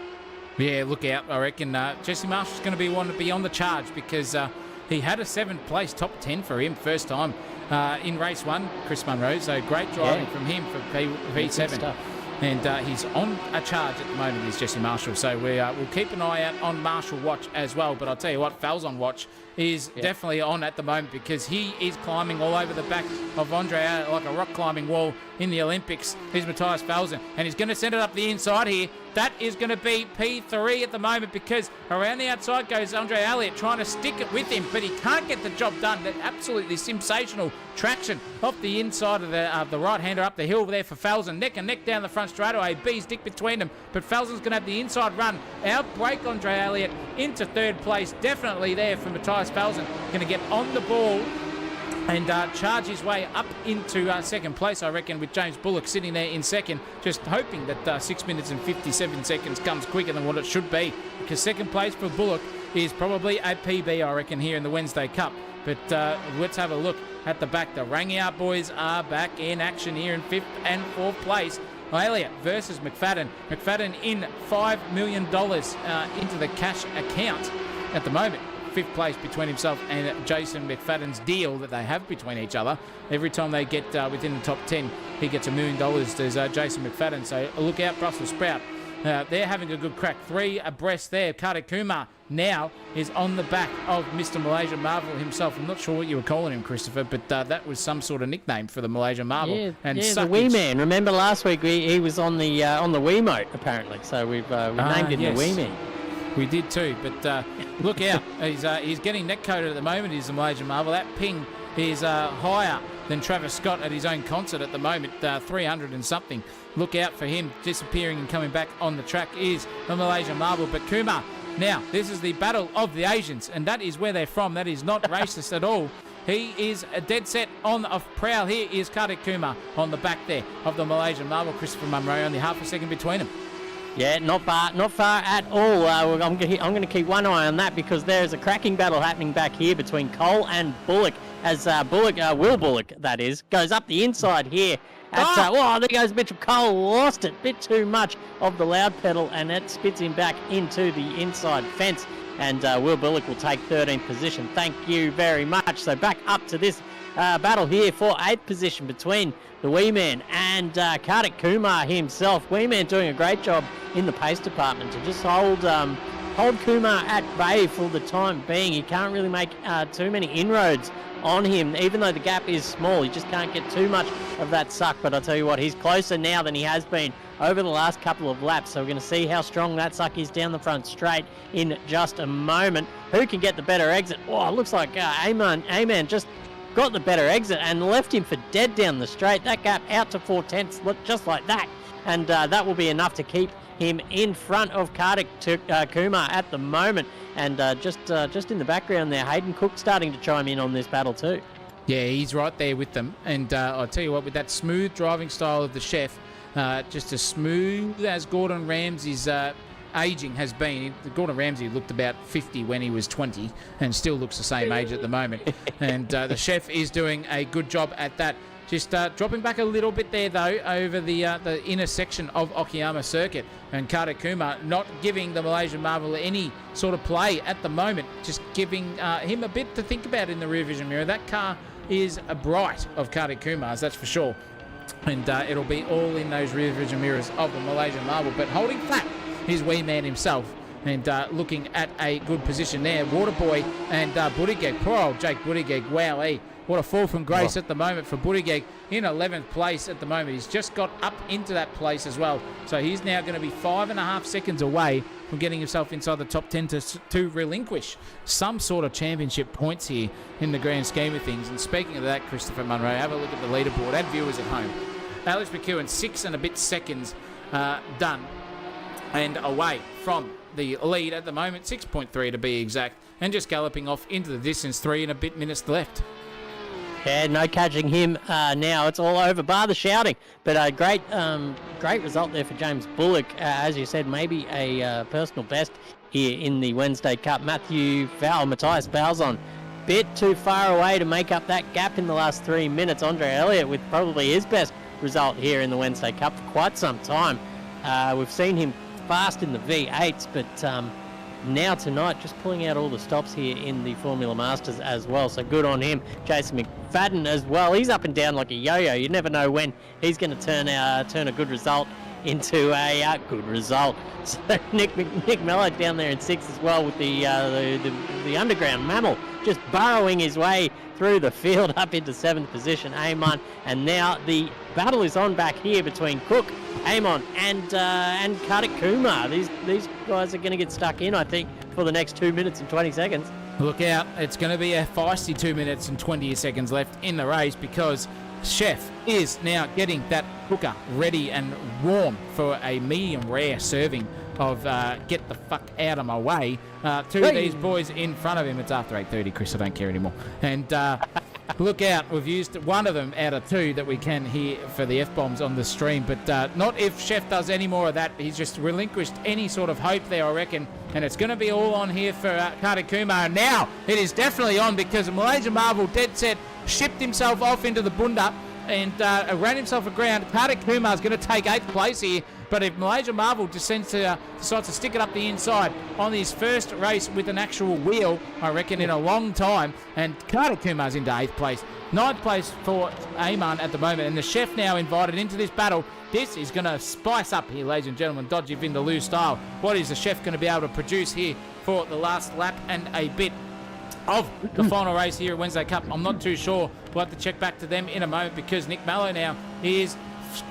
Yeah, look out. I reckon Jesse Marshall's going to be one to be on the charge, because he had a 7th place top 10 for him first time in race 1, Chris Munro. So great driving from him for V7. And he's on a charge at the moment, is Jesse Marshall. So we'll keep an eye out on Marshall watch as well. But I'll tell you what, Falzon watch is definitely on at the moment, because he is climbing all over the back of Andre like a rock climbing wall in the Olympics. Here's Matthias Falzon, and he's going to send it up the inside here. That is going to be P3 at the moment, because around the outside goes Andre Elliott trying to stick it with him, but he can't get the job done. That absolutely sensational traction off the inside of the right-hander up the hill there for Falzon. Neck and neck down the front straightaway. Bees stick between them, but Falzon's going to have the inside run. Outbreak Andre Elliott into 3rd place. Definitely there for Matthias Falzon. Going to get on the ball and charge his way up into 2nd place, I reckon, with James Bullock sitting there in 2nd, just hoping that 6 minutes and 57 seconds comes quicker than what it should be, because 2nd place for Bullock is probably a PB, I reckon, here in the Wednesday Cup. But let's have a look at the back. The Rangiat boys are back in action here in 5th and 4th place. Elliott versus McFadden. McFadden in $5 million into the cash account at the moment. 5th place between himself and Jason McFadden's deal that they have between each other. Every time they get within the top 10, he gets $1 million. There's Jason McFadden. So look out, Brussels Sprout. They're having a good crack. 3 abreast there. Kartik Kumar now is on the back of Mr. Malaysia Marvel himself. I'm not sure what you were calling him, Christopher, but that was some sort of nickname for the Malaysia Marvel. And the wee man. Remember last week he was on the Wiimote apparently. So we've named him the wee man. We did too, but look out. He's getting neck coated at the moment, is the Malaysia Marvel. That ping is higher than Travis Scott at his own concert at the moment, 300 and something. Look out for him. Disappearing and coming back on the track is the Malaysia Marvel. But Kumar, now, this is the battle of the Asians, and that is where they're from. That is not racist at all. He is a dead set on the prowl. Here is Kartik Kumar on the back there of the Malaysian Marvel. Christopher Munro only half a second between them. Yeah, not far at all. I'm going to keep one eye on that because there's a cracking battle happening back here between Cole and Bullock. As Will Bullock, that is, goes up the inside here. There goes Mitchell Cole, lost it. Bit too much of the loud pedal, and it spits him back into the inside fence. And Will Bullock will take 13th position. Thank you very much. So back up to this battle here for 8th position between the wee man and Kartik Kumar himself. Wee man doing a great job in the pace department to just hold Kumar at bay for the time being. He can't really make too many inroads on him, even though the gap is small. He just can't get too much of that suck. But I'll tell you what, he's closer now than he has been over the last couple of laps. So we're going to see how strong that suck is down the front straight in just a moment. Who can get the better exit? Oh, it looks like Aman just got the better exit and left him for dead down the straight. That gap out to 4/10, just like that. And that will be enough to keep him in front of Kartik Kumar at the moment. And just in the background there, Hayden Cook starting to chime in on this battle too. Yeah, he's right there with them. And I'll tell you what, with that smooth driving style of the chef, just as smooth as Gordon Ramsay's aging has been. Gordon Ramsay looked about 50 when he was 20 and still looks the same age at the moment. And the chef is doing a good job at that. Just dropping back a little bit there, though, over the inner section of Okayama Circuit. And Kartik Kumar not giving the Malaysian Marvel any sort of play at the moment. Just giving him a bit to think about in the rear vision mirror. That car is a bright of Kartik Kumar's, that's for sure. And it'll be all in those rear vision mirrors of the Malaysian Marvel. But holding flat is wee man himself. And looking at a good position there. Waterboy and Buttigieg. Poor old Jake Buttigieg. Wowee. What a fall from grace at the moment for Buttigieg in 11th place at the moment. He's just got up into that place as well. So he's now going to be 5.5 seconds away from getting himself inside the top 10 to relinquish some sort of championship points here in the grand scheme of things. And speaking of that, Christopher Munro, have a look at the leaderboard and viewers at home. Alex McEwen, 6 and a bit seconds done and away from the lead at the moment, 6.3 to be exact, and just galloping off into the distance, 3 and a bit minutes left. Yeah, no catching him now. It's all over, bar the shouting. But a great result there for James Bullock. As you said, maybe a personal best here in the Wednesday Cup. Matthias Valzon, bit too far away to make up that gap in the last 3 minutes. Andre Elliott with probably his best result here in the Wednesday Cup for quite some time. We've seen him fast in the V8s, but now tonight just pulling out all the stops here in the Formula Masters as well, so good on him. Jason McFadden as well, he's up and down like a yo-yo. You never know when he's going to turn a good result into a good result. So Nick Mello down there in 6th as well with the underground mammal just burrowing his way through the field up into 7th position, Amon. And now the battle is on back here between Cook, Amon and Kartik Kumar. These guys are going to get stuck in, I think, for the next 2 minutes and 20 seconds. Look out, it's going to be a feisty 2 minutes and 20 seconds left in the race because Chef is now getting that cooker ready and warm for a medium rare serving of get the fuck out of my way to these boys in front of him. It's after 8:30, Chris, I don't care anymore. And look out, we've used one of them out of 2 that we can hear for the F-bombs on the stream, but not if Chef does any more of that. He's just relinquished any sort of hope there, I reckon, and it's going to be all on here for Kartik Kumar. And now it is definitely on because Malaysia Marvel dead set shipped himself off into the bunda and ran himself aground. Kartik Kumar is going to take 8th place here, but if Malaysia Marvel decides to stick it up the inside on his first race with an actual wheel, I reckon in a long time, and Kartik Kumar's into 8th place. 9th place for Amon at the moment, and the chef now invited into this battle. This is going to spice up here, ladies and gentlemen, dodgy Vindaloo style. What is the chef going to be able to produce here for the last lap and a bit of the final race here at Wednesday Cup? I'm not too sure. We'll have to check back to them in a moment because Nick Mallow now is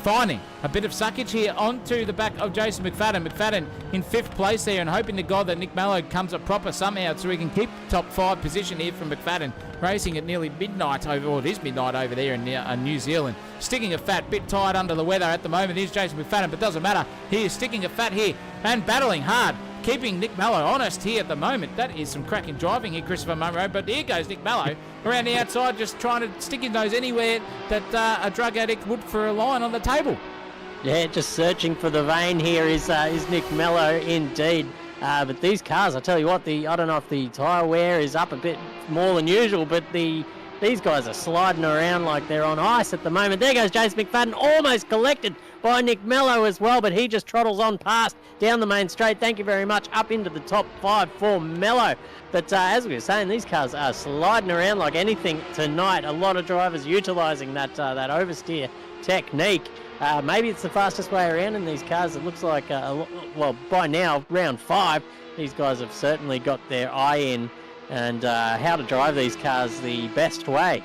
finding a bit of suckage here onto the back of Jason McFadden. McFadden in 5th place there and hoping to God that Nick Mallow comes up proper somehow so we can keep top 5 position here from McFadden. Racing at nearly midnight over, or it is midnight over there in New Zealand. Sticking a fat, bit tired under the weather at the moment is Jason McFadden, but doesn't matter. He is sticking a fat here and battling hard, keeping Nick Mallow honest here at the moment. That is some cracking driving here, Christopher Munro. But here goes Nick Mallow around the outside, just trying to stick his nose anywhere that a drug addict would for a line on the table. Yeah, just searching for the vein here is Nick Mello indeed. But these cars, I tell you what, I don't know if the tyre wear is up a bit more than usual, but these guys are sliding around like they're on ice at the moment. There goes James McFadden, almost collected by Nick Mello as well, but he just trottles on past down the main straight. Thank you very much. Up into the top 5 for Mello. But as we were saying, these cars are sliding around like anything tonight. A lot of drivers utilising that oversteer technique. Maybe it's the fastest way around in these cars. It looks like, well, by now, round 5, these guys have certainly got their eye in and how to drive these cars the best way.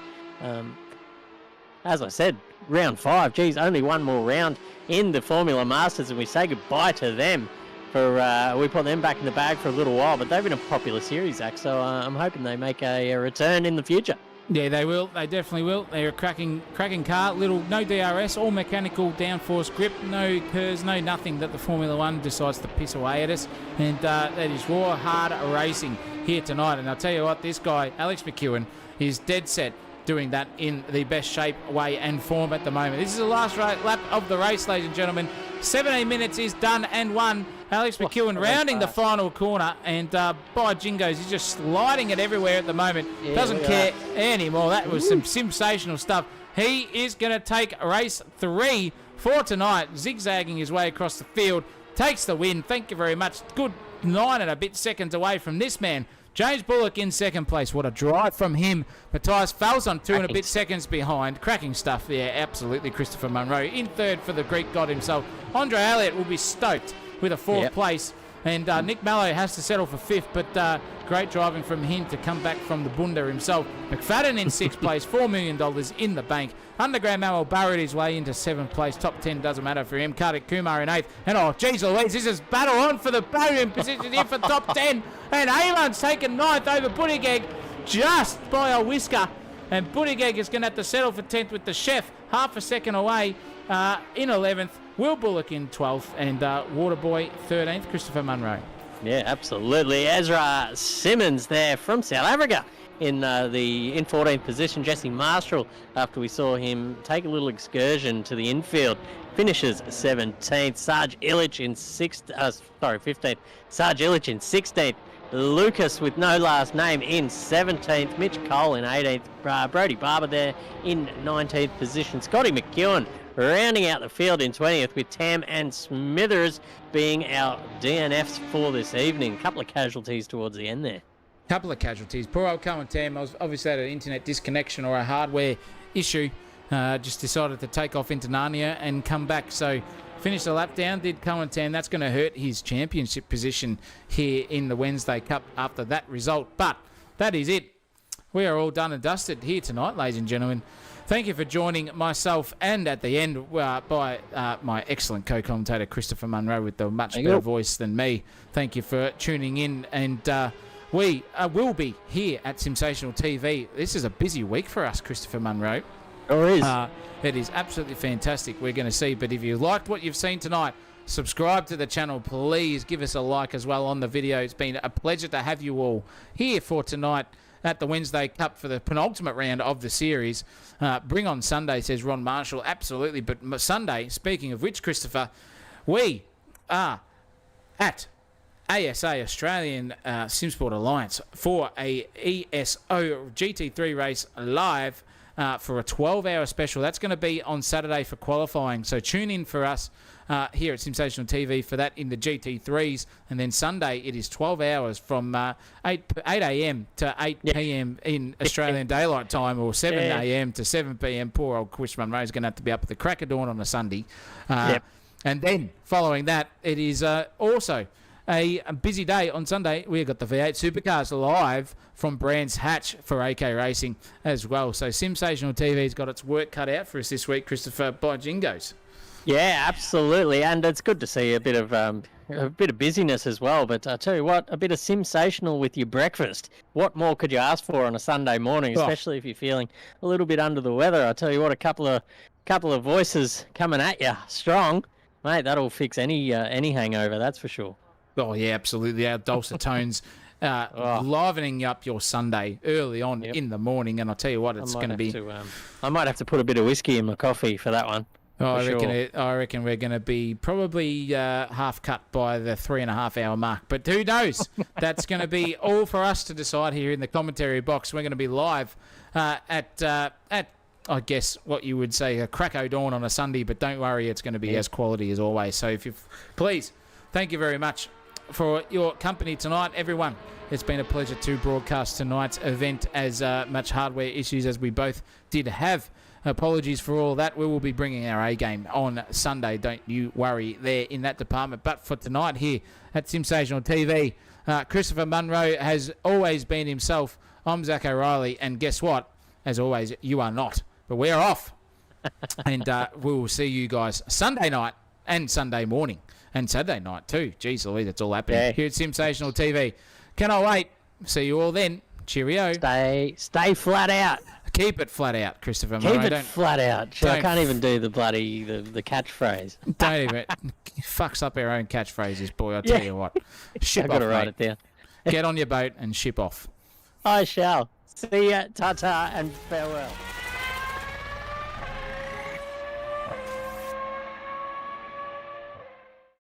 As I said, round 5, geez, only one more round in the Formula Masters, and we say goodbye to them. We put them back in the bag for a little while, but they've been a popular series, Zach, so I'm hoping they make a return in the future. Yeah, they will. They definitely will. They're a cracking car. No DRS, all mechanical downforce grip, no KERS, no nothing that the Formula One decides to piss away at us. And that is raw, hard racing here tonight. And I'll tell you what, this guy, Alex McEwen, is dead set doing that in the best shape, way and form at the moment. This is the last lap of the race, ladies and gentlemen. 17 minutes is done and won. Alex McEwen rounding the final corner, and by jingos, he's just sliding it everywhere at the moment. Yeah, Doesn't care anymore. That was some sensational stuff. He is going to take race 3 for tonight, zigzagging his way across the field. Takes the win. Thank you very much. Good 9 and a bit seconds away from this man. James Bullock in second place. What a drive from him. Matthias Falzon 2 and a bit seconds behind. Cracking stuff there. Absolutely. Christopher Munro in third for the Greek god himself. Andre Elliott will be stoked with a 4th place. And Nick Mallow has to settle for 5th, but great driving from him to come back from the bunda himself. McFadden in 6th place, $4 million in the bank. Underground Mammal burrowed his way into 7th place. Top 10 doesn't matter for him. Kartik Kumar in 8th. And oh, geez Louise, this is battle on for the podium position here for top 10. And Aylan's taken 9th over Buttigieg just by a whisker. And Buttigieg is going to have to settle for 10th with the chef half a second away in 11th. Will Bullock in 12th, and Waterboy 13th, Christopher Munro. Yeah, absolutely. Ezra Simmons there from South Africa in 14th position. Jesse Marshall, after we saw him take a little excursion to the infield, finishes 17th. Sarge Illich in 15th. Sarge Illich in 16th. Lucas with no last name in 17th. Mitch Cole in 18th. Brody Barber there in 19th position. Scotty McEwen rounding out the field in 20th, with Tam and Smithers being our DNFs for this evening. A couple of casualties towards the end there. Couple of casualties. Poor old Cohen Tam was obviously had an internet disconnection or a hardware issue. Just decided to take off into Narnia and come back. So finished the lap down, did Cohen Tam. That's going to hurt his championship position here in the Wednesday Cup after that result. But that is it. We are all done and dusted here tonight, ladies and gentlemen. Thank you for joining myself and at the end by my excellent co-commentator Christopher Munro with the much better voice than me. Thank you for tuning in, and we will be here at Sensational TV. This is a busy week for us, Christopher Munro. Sure is. It is absolutely fantastic. We're going to see, but if you liked what you've seen tonight, subscribe to the channel. Please give us a like as well on the video. It's been a pleasure to have you all here for tonight at the Wednesday Cup for the penultimate round of the series. Bring on Sunday, says Ron Marshall. Absolutely. But Sunday, speaking of which, Christopher, we are at ASA, Australian SimSport Alliance, for a ESO GT3 race live for a 12-hour special. That's going to be on Saturday for qualifying. So tune in for us here at Sensational TV for that in the GT3s. And then Sunday, it is 12 hours from 8 a.m. to 8 p.m. in Australian Daylight Time, or 7 a.m. to 7 p.m. Poor old Chris Munro is going to have to be up at the crack of dawn on a Sunday. And then following that, it is also a busy day on Sunday. We've got the V8 Supercars live from Brands Hatch for AK Racing as well. So Sensational TV's got its work cut out for us this week, Christopher, by Jingos. Yeah, absolutely, and it's good to see a bit of busyness as well. But I tell you what, a bit of sensational with your breakfast. What more could you ask for on a Sunday morning, especially if you're feeling a little bit under the weather? I tell you what, a couple of voices coming at you strong, mate. That'll fix any hangover, that's for sure. Oh yeah, absolutely. Our dulcet tones. Livening up your Sunday early on in the morning, and I'll tell you what, it's going to be. I might have to put a bit of whiskey in my coffee for that one. I For reckon. sure. I reckon we're going to be probably half cut by the 3.5 hour mark. But who knows? That's going to be all for us to decide here in the commentary box. We're going to be live at I guess what you would say a crack o' dawn on a Sunday. But don't worry, it's going to be as quality as always. So if you please, thank you very much for your company tonight, everyone. It's been a pleasure to broadcast tonight's event, as much hardware issues as we both did have. Apologies for all that. We will be bringing our A game on Sunday. Don't you worry there in that department. But for tonight here at Sensational TV, Christopher Munro has always been himself. I'm Zach O'Reilly, and guess what? As always, you are not. But we're off. And we will see you guys Sunday night and Sunday morning and Saturday night too. Jeez Louise, it's all happening here at Sensational TV. Cannot wait. See you all then. Cheerio. Stay flat out. Keep it flat out, Christopher Keep Munro. it flat out. Shit, I don't- can't even do the bloody the catchphrase. Don't even. Fucks up our own catchphrases, boy. I tell you what. Ship I've off, got to write mate. it down. Get on your boat and ship off. I shall. See ya, ta-ta, and farewell.